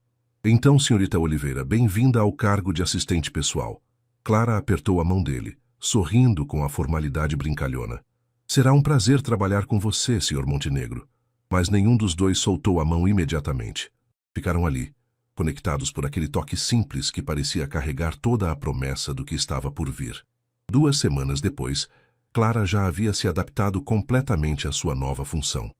Speaker 1: Então, senhorita Oliveira, bem-vinda ao cargo de assistente pessoal. Clara apertou a mão dele, sorrindo com a formalidade brincalhona. Será um prazer trabalhar com você, senhor Montenegro. Mas nenhum dos dois soltou a mão imediatamente. Ficaram ali, conectados por aquele toque simples que parecia carregar toda a promessa do que estava por vir. 2 semanas depois, Clara já havia se adaptado completamente à sua nova função.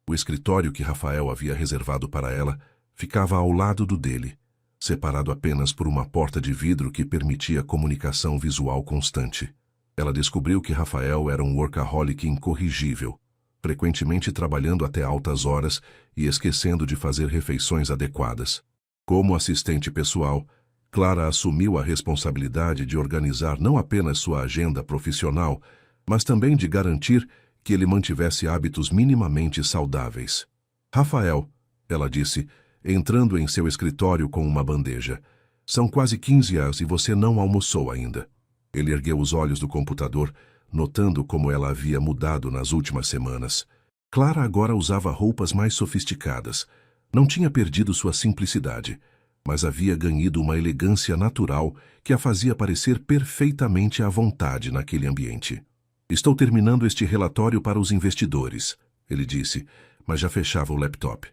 Speaker 1: O escritório que Rafael havia reservado para ela ficava ao lado do dele, separado apenas por uma porta de vidro que permitia comunicação visual constante. Ela descobriu que Rafael era um workaholic incorrigível, frequentemente trabalhando até altas horas e esquecendo de fazer refeições adequadas. Como assistente pessoal, Clara assumiu a responsabilidade de organizar não apenas sua agenda profissional, mas também de garantir que ele mantivesse hábitos minimamente saudáveis. Rafael, ela disse, entrando em seu escritório com uma bandeja. São quase 15 horas e você não almoçou ainda. Ele ergueu os olhos do computador, notando como ela havia mudado nas últimas semanas. Clara agora usava roupas mais sofisticadas. Não tinha perdido sua simplicidade, mas havia ganhado uma elegância natural que a fazia parecer perfeitamente à vontade naquele ambiente. Estou terminando este relatório para os investidores, ele disse, mas já fechava o laptop.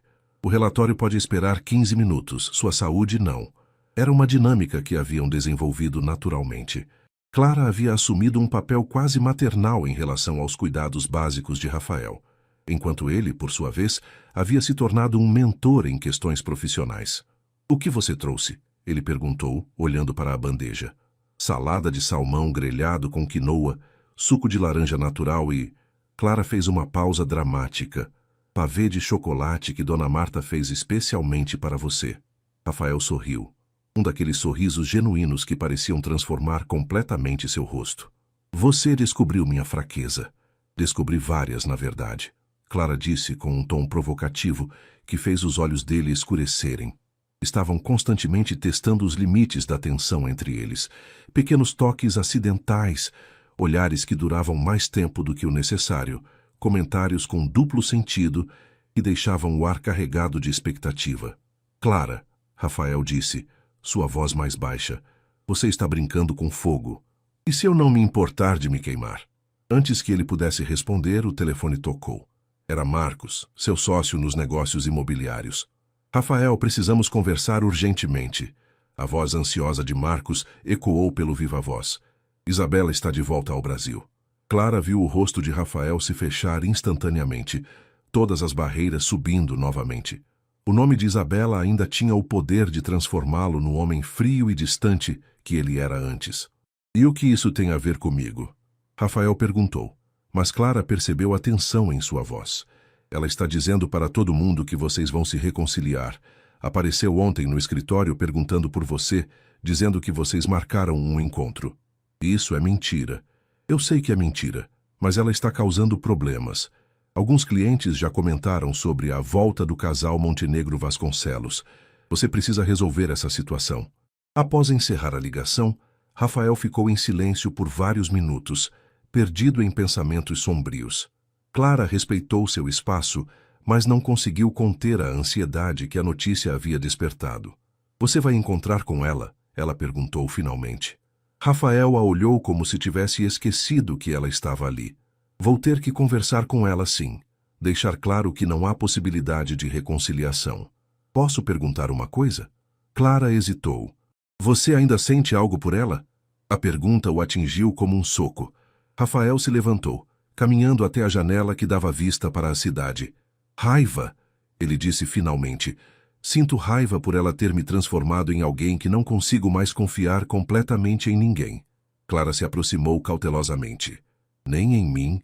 Speaker 1: O relatório pode esperar 15 minutos, sua saúde não. Era uma dinâmica que haviam desenvolvido naturalmente. Clara havia assumido um papel quase maternal em relação aos cuidados básicos de Rafael, enquanto ele, por sua vez, havia se tornado um mentor em questões profissionais. O que você trouxe? Ele perguntou, olhando para a bandeja. Salada de salmão grelhado com quinoa, suco de laranja natural e... Clara fez uma pausa dramática. Pavê de chocolate que Dona Marta fez especialmente para você. Rafael sorriu. Um daqueles sorrisos genuínos que pareciam transformar completamente seu rosto. Você descobriu minha fraqueza. Descobri várias, na verdade. Clara disse com um tom provocativo que fez os olhos dele escurecerem. Estavam constantemente testando os limites da tensão entre eles. Pequenos toques acidentais, olhares que duravam mais tempo do que o necessário, comentários com duplo sentido que deixavam o ar carregado de expectativa. Clara, Rafael disse, sua voz mais baixa, você está brincando com fogo. E se eu não me importar de me queimar? Antes que ele pudesse responder, o telefone tocou. Era Marcos, seu sócio nos negócios imobiliários. Rafael, precisamos conversar urgentemente. A voz ansiosa de Marcos ecoou pelo viva-voz. Isabela está de volta ao Brasil. Clara viu o rosto de Rafael se fechar instantaneamente, todas as barreiras subindo novamente. O nome de Isabela ainda tinha o poder de transformá-lo no homem frio e distante que ele era antes. E o que isso tem a ver comigo? Rafael perguntou, mas Clara percebeu a tensão em sua voz. Ela está dizendo para todo mundo que vocês vão se reconciliar. Apareceu ontem no escritório perguntando por você, dizendo que vocês marcaram um encontro. Isso é mentira. Eu sei que é mentira, mas ela está causando problemas. Alguns clientes já comentaram sobre a volta do casal Montenegro Vasconcelos. Você precisa resolver essa situação. Após encerrar a ligação, Rafael ficou em silêncio por vários minutos, perdido em pensamentos sombrios. Clara respeitou seu espaço, mas não conseguiu conter a ansiedade que a notícia havia despertado. Você vai encontrar com ela? Ela perguntou finalmente. Rafael a olhou como se tivesse esquecido que ela estava ali. Vou ter que conversar com ela sim. Deixar claro que não há possibilidade de reconciliação. Posso perguntar uma coisa? Clara hesitou. Você ainda sente algo por ela? A pergunta o atingiu como um soco. Rafael se levantou, caminhando até a janela que dava vista para a cidade. Raiva, ele disse finalmente. Sinto raiva por ela ter me transformado em alguém que não consigo mais confiar completamente em ninguém. Clara se aproximou cautelosamente. Nem em mim.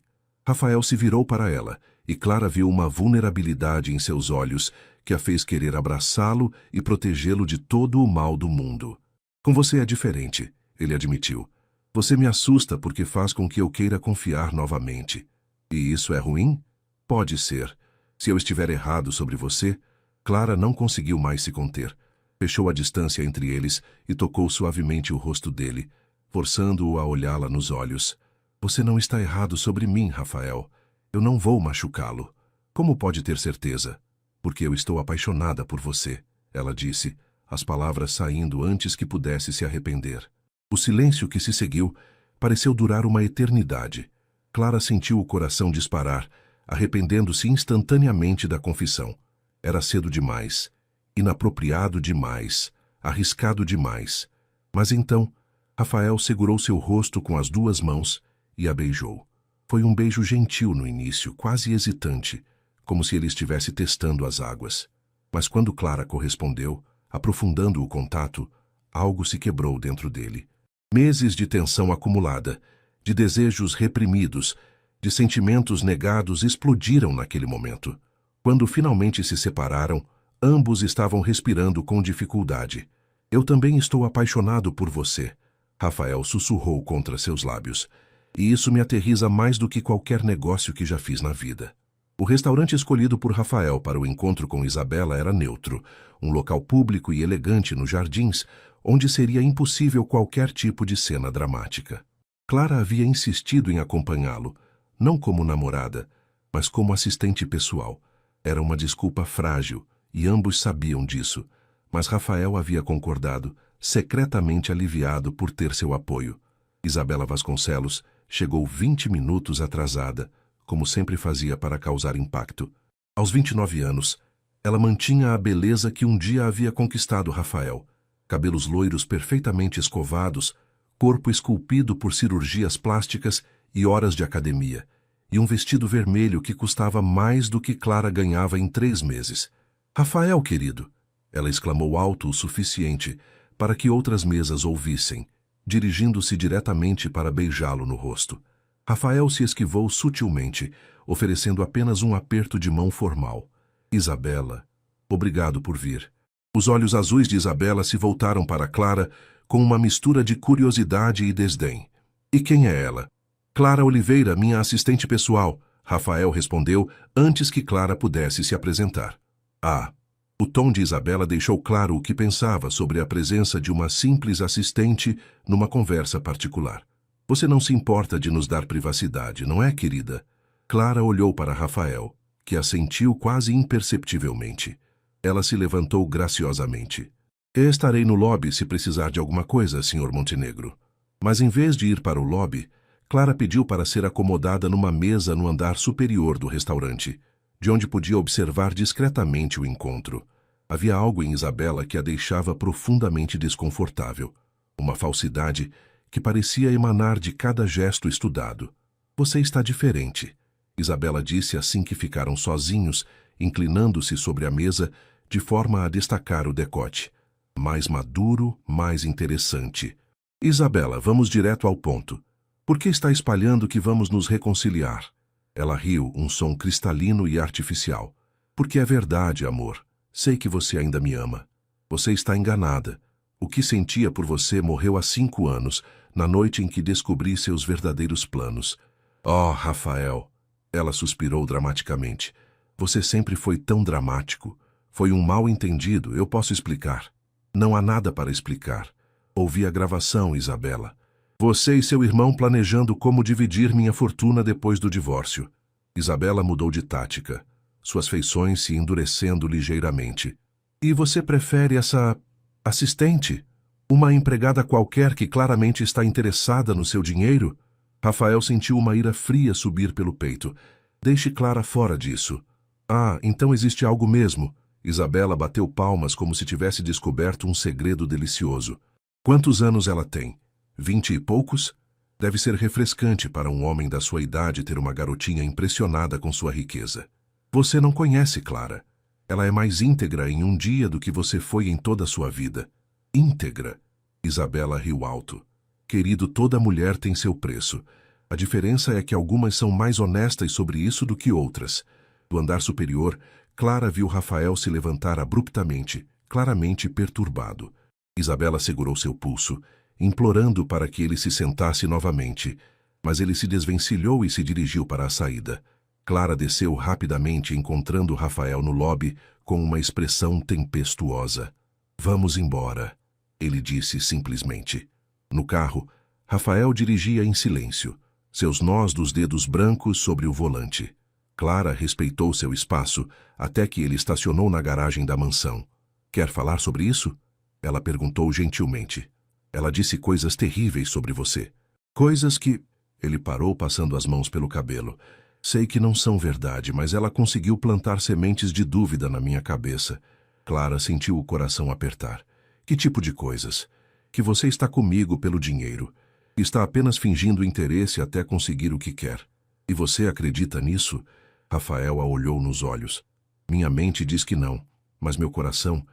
Speaker 1: Rafael se virou para ela, e Clara viu uma vulnerabilidade em seus olhos que a fez querer abraçá-lo e protegê-lo de todo o mal do mundo. Com você é diferente, ele admitiu. Você me assusta porque faz com que eu queira confiar novamente. E isso é ruim? Pode ser. Se eu estiver errado sobre você... Clara não conseguiu mais se conter. Fechou a distância entre eles e tocou suavemente o rosto dele, forçando-o a olhá-la nos olhos. Você não está errado sobre mim, Rafael. Eu não vou machucá-lo. Como pode ter certeza? Porque eu estou apaixonada por você, ela disse, as palavras saindo antes que pudesse se arrepender. O silêncio que se seguiu pareceu durar uma eternidade. Clara sentiu o coração disparar, arrependendo-se instantaneamente da confissão. Era cedo demais, inapropriado demais, arriscado demais. Mas então, Rafael segurou seu rosto com as duas mãos e a beijou. Foi um beijo gentil no início, quase hesitante, como se ele estivesse testando as águas. Mas quando Clara correspondeu, aprofundando o contato, algo se quebrou dentro dele. Meses de tensão acumulada, de desejos reprimidos, de sentimentos negados explodiram naquele momento. Quando finalmente se separaram, ambos estavam respirando com dificuldade. Eu também estou apaixonado por você, Rafael sussurrou contra seus lábios. E isso me aterriza mais do que qualquer negócio que já fiz na vida. O restaurante escolhido por Rafael para o encontro com Isabela era neutro, um local público e elegante nos jardins, onde seria impossível qualquer tipo de cena dramática. Clara havia insistido em acompanhá-lo, não como namorada, mas como assistente pessoal. Era uma desculpa frágil, e ambos sabiam disso, mas Rafael havia concordado, secretamente aliviado por ter seu apoio. Isabela Vasconcelos chegou 20 minutos atrasada, como sempre fazia para causar impacto. Aos 29 anos, ela mantinha a beleza que um dia havia conquistado Rafael. Cabelos loiros perfeitamente escovados, corpo esculpido por cirurgias plásticas e horas de academia, e um vestido vermelho que custava mais do que Clara ganhava em 3 meses. Rafael, querido, ela exclamou alto o suficiente para que outras mesas ouvissem, dirigindo-se diretamente para beijá-lo no rosto. Rafael se esquivou sutilmente, oferecendo apenas um aperto de mão formal. Isabela, obrigado por vir. Os olhos azuis de Isabela se voltaram para Clara com uma mistura de curiosidade e desdém. E quem é ela? Clara Oliveira, minha assistente pessoal, Rafael respondeu antes que Clara pudesse se apresentar. Ah, o tom de Isabela deixou claro o que pensava sobre a presença de uma simples assistente numa conversa particular. Você não se importa de nos dar privacidade, não é, querida? Clara olhou para Rafael, que assentiu quase imperceptivelmente. Ela se levantou graciosamente. Estarei no lobby se precisar de alguma coisa, Sr. Montenegro. Mas em vez de ir para o lobby, Clara pediu para ser acomodada numa mesa no andar superior do restaurante, de onde podia observar discretamente o encontro. Havia algo em Isabela que a deixava profundamente desconfortável. Uma falsidade que parecia emanar de cada gesto estudado. Você está diferente, Isabela disse assim que ficaram sozinhos, inclinando-se sobre a mesa, de forma a destacar o decote. Mais maduro, mais interessante. Isabela, vamos direto ao ponto. Por que está espalhando que vamos nos reconciliar? Ela riu, um som cristalino e artificial. Porque é verdade, amor. Sei que você ainda me ama. Você está enganada. O que sentia por você morreu há 5 anos, na noite em que descobri seus verdadeiros planos. Oh, Rafael! Ela suspirou dramaticamente. Você sempre foi tão dramático. Foi um mal-entendido, eu posso explicar. Não há nada para explicar. Ouvi a gravação, Isabela. Você e seu irmão planejando como dividir minha fortuna depois do divórcio. Isabela mudou de tática, suas feições se endurecendo ligeiramente. E você prefere essa assistente? Uma empregada qualquer que claramente está interessada no seu dinheiro? Rafael sentiu uma ira fria subir pelo peito. Deixe Clara fora disso. Ah, então existe algo mesmo. Isabela bateu palmas como se tivesse descoberto um segredo delicioso. Quantos anos ela tem? 20 e poucos? Deve ser refrescante para um homem da sua idade ter uma garotinha impressionada com sua riqueza. Você não conhece Clara. Ela é mais íntegra em um dia do que você foi em toda a sua vida. Íntegra. Isabela riu alto. Querido, toda mulher tem seu preço. A diferença é que algumas são mais honestas sobre isso do que outras. Do andar superior, Clara viu Rafael se levantar abruptamente, claramente perturbado. Isabela segurou seu pulso, implorando para que ele se sentasse novamente, mas ele se desvencilhou e se dirigiu para a saída. Clara desceu rapidamente, encontrando Rafael no lobby com uma expressão tempestuosa. Vamos embora, ele disse simplesmente. No carro, Rafael dirigia em silêncio, seus nós dos dedos brancos sobre o volante. Clara respeitou seu espaço até que ele estacionou na garagem da mansão. Quer falar sobre isso? Ela perguntou gentilmente. Ela disse coisas terríveis sobre você. Coisas que... Ele parou, passando as mãos pelo cabelo. Sei que não são verdade, mas ela conseguiu plantar sementes de dúvida na minha cabeça. Clara sentiu o coração apertar. Que tipo de coisas? Que você está comigo pelo dinheiro. Está apenas fingindo interesse até conseguir o que quer. E você acredita nisso? Rafael a olhou nos olhos. Minha mente diz que não, mas meu coração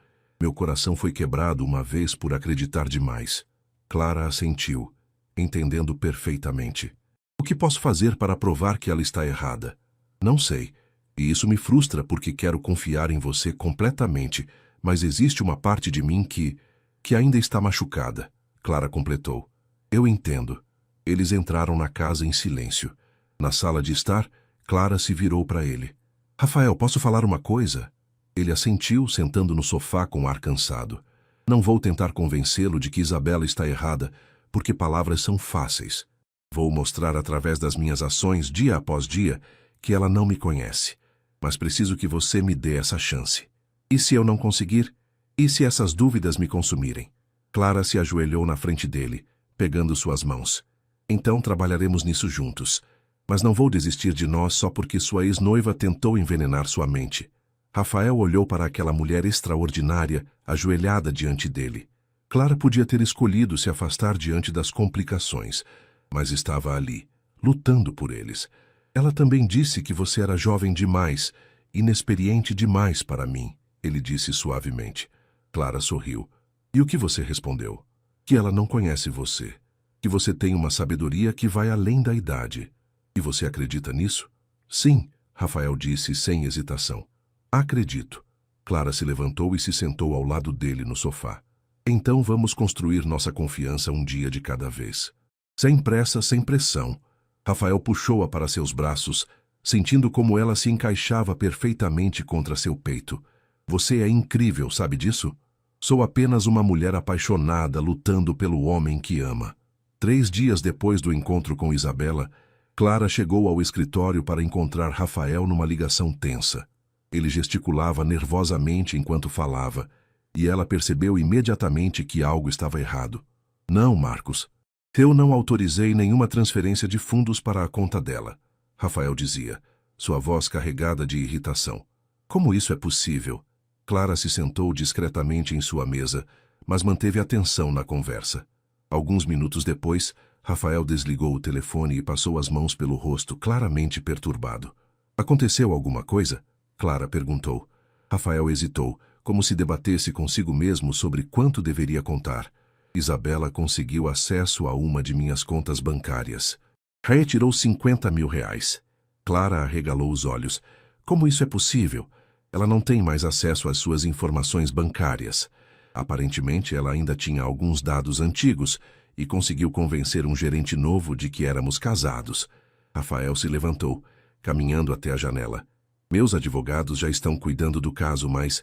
Speaker 1: foi quebrado uma vez por acreditar demais. Clara assentiu, entendendo perfeitamente. O que posso fazer para provar que ela está errada? Não sei, e isso me frustra porque quero confiar em você completamente, mas existe uma parte de mim que ainda está machucada. Clara completou. Eu entendo. Eles entraram na casa em silêncio. Na sala de estar, Clara se virou para ele. Rafael, posso falar uma coisa? Ele assentiu, sentando no sofá com ar cansado. Não vou tentar convencê-lo de que Isabela está errada, porque palavras são fáceis. Vou mostrar através das minhas ações, dia após dia, que ela não me conhece. Mas preciso que você me dê essa chance. E se eu não conseguir? E se essas dúvidas me consumirem? Clara se ajoelhou na frente dele, pegando suas mãos. Então trabalharemos nisso juntos. Mas não vou desistir de nós só porque sua ex-noiva tentou envenenar sua mente. Rafael olhou para aquela mulher extraordinária, ajoelhada diante dele. Clara podia ter escolhido se afastar diante das complicações, mas estava ali, lutando por eles. Ela também disse que você era jovem demais, inexperiente demais para mim, ele disse suavemente. Clara sorriu. E o que você respondeu? Que ela não conhece você, que você tem uma sabedoria que vai além da idade. E você acredita nisso? Sim, Rafael disse sem hesitação. Acredito. Clara se levantou e se sentou ao lado dele no sofá. Então vamos construir nossa confiança um dia de cada vez. Sem pressa, sem pressão. Rafael puxou-a para seus braços, sentindo como ela se encaixava perfeitamente contra seu peito. Você é incrível, sabe disso? Sou apenas uma mulher apaixonada lutando pelo homem que ama. 3 dias depois do encontro com Isabela, Clara chegou ao escritório para encontrar Rafael numa ligação tensa. Ele gesticulava nervosamente enquanto falava, e ela percebeu imediatamente que algo estava errado. Não, Marcos. Eu não autorizei nenhuma transferência de fundos para a conta dela, Rafael dizia, sua voz carregada de irritação. Como isso é possível? Clara se sentou discretamente em sua mesa, mas manteve atenção na conversa. Alguns minutos depois, Rafael desligou o telefone e passou as mãos pelo rosto, claramente perturbado. Aconteceu alguma coisa? Clara perguntou. Rafael hesitou, como se debatesse consigo mesmo sobre quanto deveria contar. Isabela conseguiu acesso a uma de minhas contas bancárias. Retirou 50 mil reais. Clara arregalou os olhos. Como isso é possível? Ela não tem mais acesso às suas informações bancárias. Aparentemente, ela ainda tinha alguns dados antigos e conseguiu convencer um gerente novo de que éramos casados. Rafael se levantou, caminhando até a janela. Meus advogados já estão cuidando do caso, mas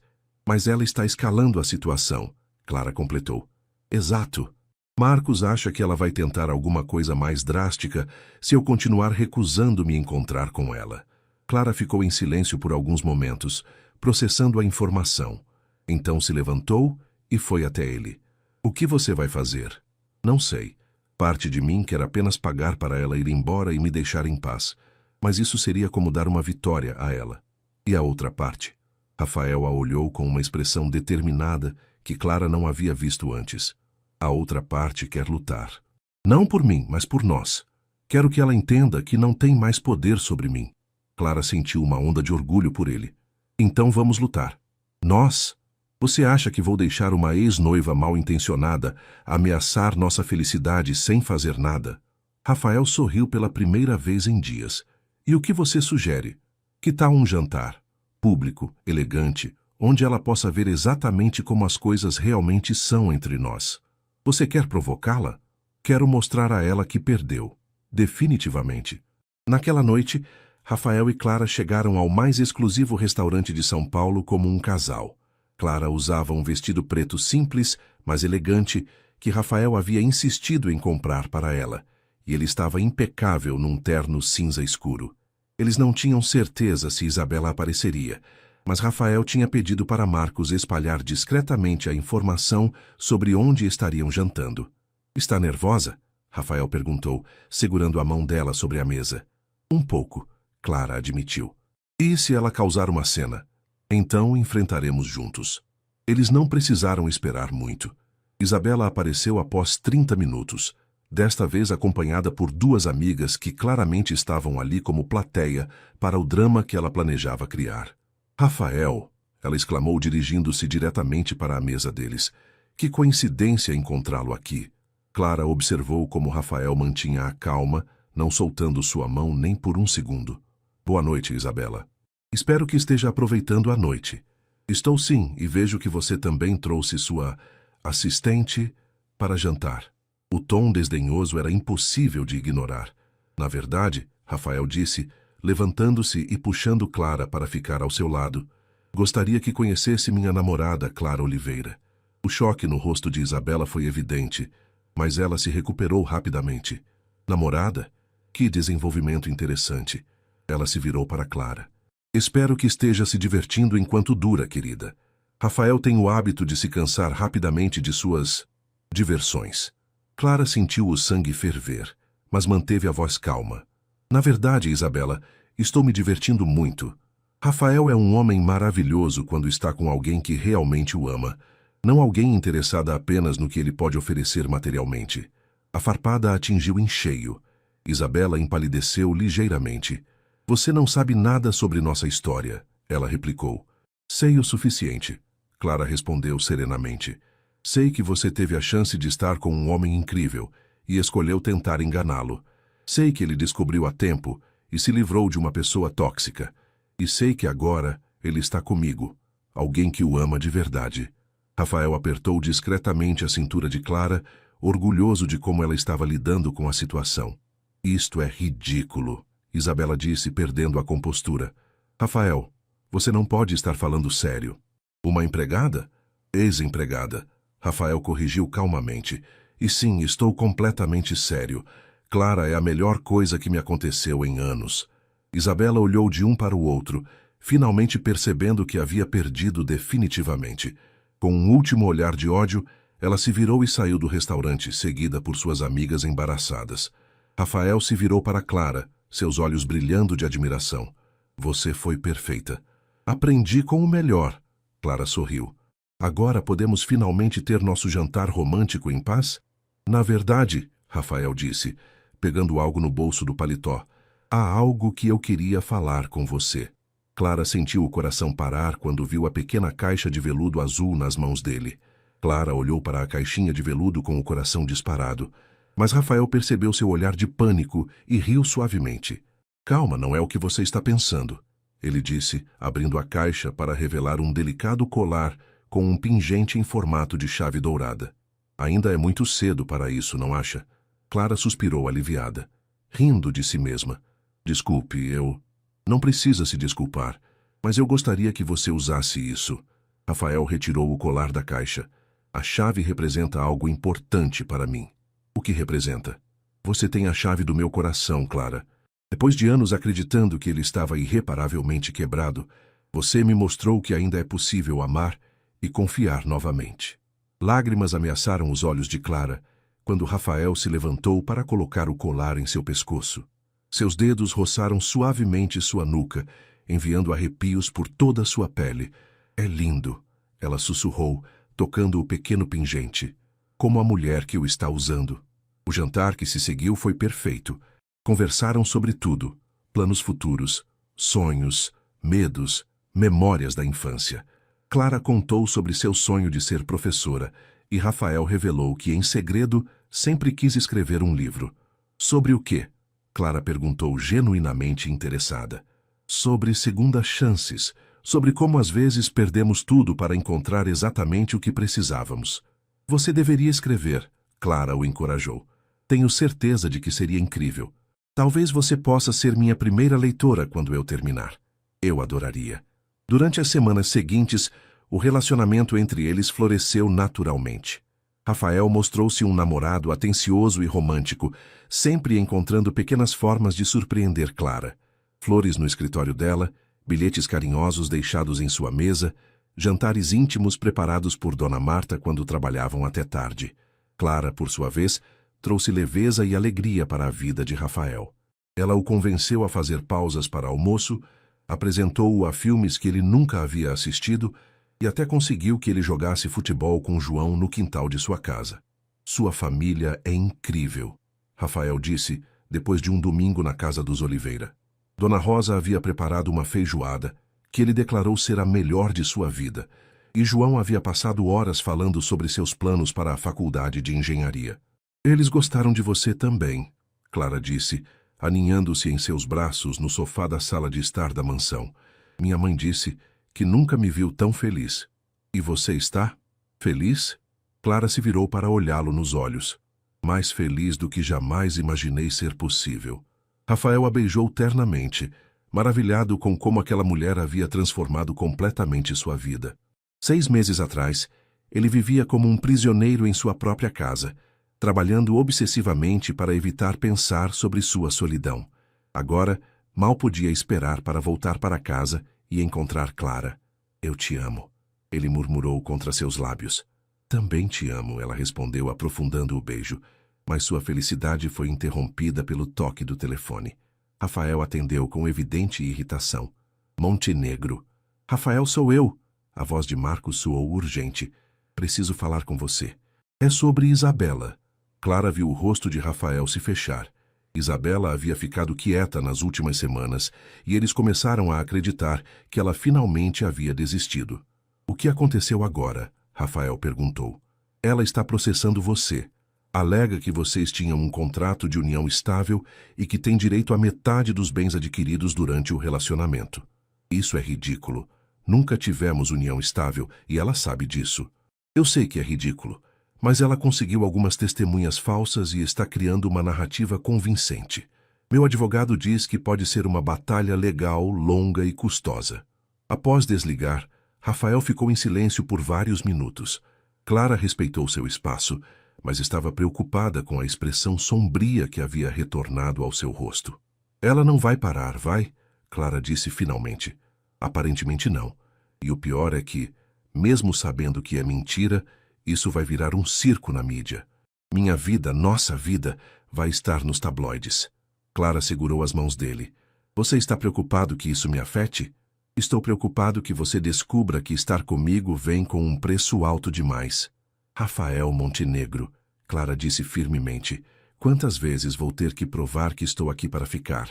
Speaker 1: ela está escalando a situação, Clara completou. Exato. Marcos acha que ela vai tentar alguma coisa mais drástica se eu continuar recusando me encontrar com ela. Clara ficou em silêncio por alguns momentos, processando a informação. Então se levantou e foi até ele. O que você vai fazer? Não sei. Parte de mim quer apenas pagar para ela ir embora e me deixar em paz. Mas isso seria como dar uma vitória a ela. E a outra parte? Rafael a olhou com uma expressão determinada que Clara não havia visto antes. A outra parte quer lutar. Não por mim, mas por nós. Quero que ela entenda que não tem mais poder sobre mim. Clara sentiu uma onda de orgulho por ele. Então vamos lutar. Nós? Você acha que vou deixar uma ex-noiva mal-intencionada ameaçar nossa felicidade sem fazer nada? Rafael sorriu pela primeira vez em dias. E o que você sugere? Que tal um jantar? Público, elegante, onde ela possa ver exatamente como as coisas realmente são entre nós. Você quer provocá-la? Quero mostrar a ela que perdeu. Definitivamente. Naquela noite, Rafael e Clara chegaram ao mais exclusivo restaurante de São Paulo como um casal. Clara usava um vestido preto simples, mas elegante, que Rafael havia insistido em comprar para ela, e ele estava impecável num terno cinza escuro. Eles não tinham certeza se Isabela apareceria, mas Rafael tinha pedido para Marcos espalhar discretamente a informação sobre onde estariam jantando. Está nervosa? Rafael perguntou, segurando a mão dela sobre a mesa. Um pouco, Clara admitiu. E se ela causar uma cena? Então enfrentaremos juntos. Eles não precisaram esperar muito. Isabela apareceu após 30 minutos, desta vez acompanhada por duas amigas que claramente estavam ali como plateia para o drama que ela planejava criar. Rafael, ela exclamou dirigindo-se diretamente para a mesa deles. Que coincidência encontrá-lo aqui. Clara observou como Rafael mantinha a calma, não soltando sua mão nem por um segundo. Boa noite, Isabela. Espero que esteja aproveitando a noite. Estou sim, e vejo que você também trouxe sua assistente para jantar. O tom desdenhoso era impossível de ignorar. Na verdade, Rafael disse, levantando-se e puxando Clara para ficar ao seu lado. Gostaria que conhecesse minha namorada, Clara Oliveira. O choque no rosto de Isabela foi evidente, mas ela se recuperou rapidamente. Namorada? Que desenvolvimento interessante. Ela se virou para Clara. Espero que esteja se divertindo enquanto dura, querida. Rafael tem o hábito de se cansar rapidamente de suas diversões. Clara sentiu o sangue ferver, mas manteve a voz calma. Na verdade, Isabela, estou me divertindo muito. Rafael é um homem maravilhoso quando está com alguém que realmente o ama, não alguém interessada apenas no que ele pode oferecer materialmente. A farpada a atingiu em cheio. Isabela empalideceu ligeiramente. Você não sabe nada sobre nossa história, ela replicou. Sei o suficiente, Clara respondeu serenamente. Sei que você teve a chance de estar com um homem incrível e escolheu tentar enganá-lo. Sei que ele descobriu a tempo e se livrou de uma pessoa tóxica. E sei que agora ele está comigo, alguém que o ama de verdade. Rafael apertou discretamente a cintura de Clara, orgulhoso de como ela estava lidando com a situação. Isto é ridículo, Isabela disse, perdendo a compostura. Rafael, você não pode estar falando sério. Uma empregada? Ex-empregada. Rafael corrigiu calmamente. E sim, estou completamente sério. Clara é a melhor coisa que me aconteceu em anos. Isabela olhou de um para o outro, finalmente percebendo que havia perdido definitivamente. Com um último olhar de ódio, ela se virou e saiu do restaurante, seguida por suas amigas embaraçadas. Rafael se virou para Clara, seus olhos brilhando de admiração. Você foi perfeita. Aprendi com o melhor. Clara sorriu. Agora podemos finalmente ter nosso jantar romântico em paz? Na verdade, Rafael disse, pegando algo no bolso do paletó, há algo que eu queria falar com você. Clara sentiu o coração parar quando viu a pequena caixa de veludo azul nas mãos dele. Clara olhou para a caixinha de veludo com o coração disparado, mas Rafael percebeu seu olhar de pânico e riu suavemente. Calma, não é o que você está pensando, ele disse, abrindo a caixa para revelar um delicado colar com um pingente em formato de chave dourada. Ainda é muito cedo para isso, não acha? Clara suspirou aliviada, rindo de si mesma. Desculpe, eu... Não precisa se desculpar, mas eu gostaria que você usasse isso. Rafael retirou o colar da caixa. A chave representa algo importante para mim. O que representa? Você tem a chave do meu coração, Clara. Depois de anos acreditando que ele estava irreparavelmente quebrado, você me mostrou que ainda é possível amar e confiar novamente. Lágrimas ameaçaram os olhos de Clara quando Rafael se levantou para colocar o colar em seu pescoço. Seus dedos roçaram suavemente sua nuca, enviando arrepios por toda a sua pele. É lindo, ela sussurrou, tocando o pequeno pingente, como a mulher que o está usando. O jantar que se seguiu foi perfeito. Conversaram sobre tudo, planos futuros, sonhos, medos, memórias da infância. Clara contou sobre seu sonho de ser professora e Rafael revelou que, em segredo, sempre quis escrever um livro. Sobre o quê? Clara perguntou genuinamente interessada. Sobre segundas chances, sobre como às vezes perdemos tudo para encontrar exatamente o que precisávamos. Você deveria escrever, Clara o encorajou. Tenho certeza de que seria incrível. Talvez você possa ser minha primeira leitora quando eu terminar. Eu adoraria. Durante as semanas seguintes, o relacionamento entre eles floresceu naturalmente. Rafael mostrou-se um namorado atencioso e romântico, sempre encontrando pequenas formas de surpreender Clara. Flores no escritório dela, bilhetes carinhosos deixados em sua mesa, jantares íntimos preparados por Dona Marta quando trabalhavam até tarde. Clara, por sua vez, trouxe leveza e alegria para a vida de Rafael. Ela o convenceu a fazer pausas para almoço, apresentou-o a filmes que ele nunca havia assistido e até conseguiu que ele jogasse futebol com João no quintal de sua casa. Sua família é incrível, Rafael disse, depois de um domingo na casa dos Oliveira. Dona Rosa havia preparado uma feijoada, que ele declarou ser a melhor de sua vida, e João havia passado horas falando sobre seus planos para a faculdade de engenharia. Eles gostaram de você também, Clara disse, aninhando-se em seus braços no sofá da sala de estar da mansão. Minha mãe disse que nunca me viu tão feliz. E você está? Feliz? Clara se virou para olhá-lo nos olhos. Mais feliz do que jamais imaginei ser possível. Rafael a beijou ternamente, maravilhado com como aquela mulher havia transformado completamente sua vida. 6 meses atrás, ele vivia como um prisioneiro em sua própria casa, trabalhando obsessivamente para evitar pensar sobre sua solidão. Agora, mal podia esperar para voltar para casa e encontrar Clara. Eu te amo, ele murmurou contra seus lábios. Também te amo, ela respondeu aprofundando o beijo, mas sua felicidade foi interrompida pelo toque do telefone. Rafael atendeu com evidente irritação. Montenegro. Rafael, sou eu. A voz de Marcos soou urgente. Preciso falar com você. É sobre Isabela. Clara viu o rosto de Rafael se fechar. Isabela havia ficado quieta nas últimas semanas e eles começaram a acreditar que ela finalmente havia desistido. O que aconteceu agora? Rafael perguntou. Ela está processando você. Alega que vocês tinham um contrato de união estável e que tem direito à metade dos bens adquiridos durante o relacionamento. Isso é ridículo. Nunca tivemos união estável e ela sabe disso. Eu sei que é ridículo, mas ela conseguiu algumas testemunhas falsas e está criando uma narrativa convincente. Meu advogado diz que pode ser uma batalha legal, longa e custosa. Após desligar, Rafael ficou em silêncio por vários minutos. Clara respeitou seu espaço, mas estava preocupada com a expressão sombria que havia retornado ao seu rosto. Ela não vai parar, vai? Clara disse finalmente. Aparentemente não. E o pior é que, mesmo sabendo que é mentira, isso vai virar um circo na mídia. Minha vida, nossa vida, vai estar nos tabloides. Clara segurou as mãos dele. Você está preocupado que isso me afete? Estou preocupado que você descubra que estar comigo vem com um preço alto demais. Rafael Montenegro, Clara disse firmemente, quantas vezes vou ter que provar que estou aqui para ficar?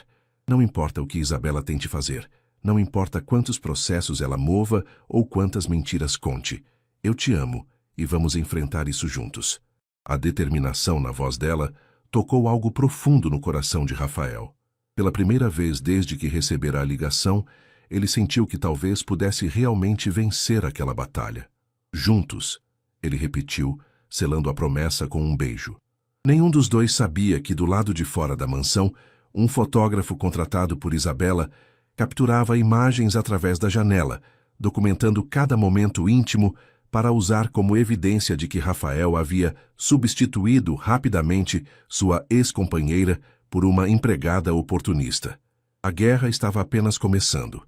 Speaker 1: Não importa o que Isabela tente fazer. Não importa quantos processos ela mova ou quantas mentiras conte. Eu te amo e vamos enfrentar isso juntos. A determinação na voz dela tocou algo profundo no coração de Rafael. Pela primeira vez desde que recebera a ligação, ele sentiu que talvez pudesse realmente vencer aquela batalha. Juntos, ele repetiu, selando a promessa com um beijo. Nenhum dos dois sabia que do lado de fora da mansão, um fotógrafo contratado por Isabela capturava imagens através da janela, documentando cada momento íntimo para usar como evidência de que Rafael havia substituído rapidamente sua ex-companheira por uma empregada oportunista. A guerra estava apenas começando.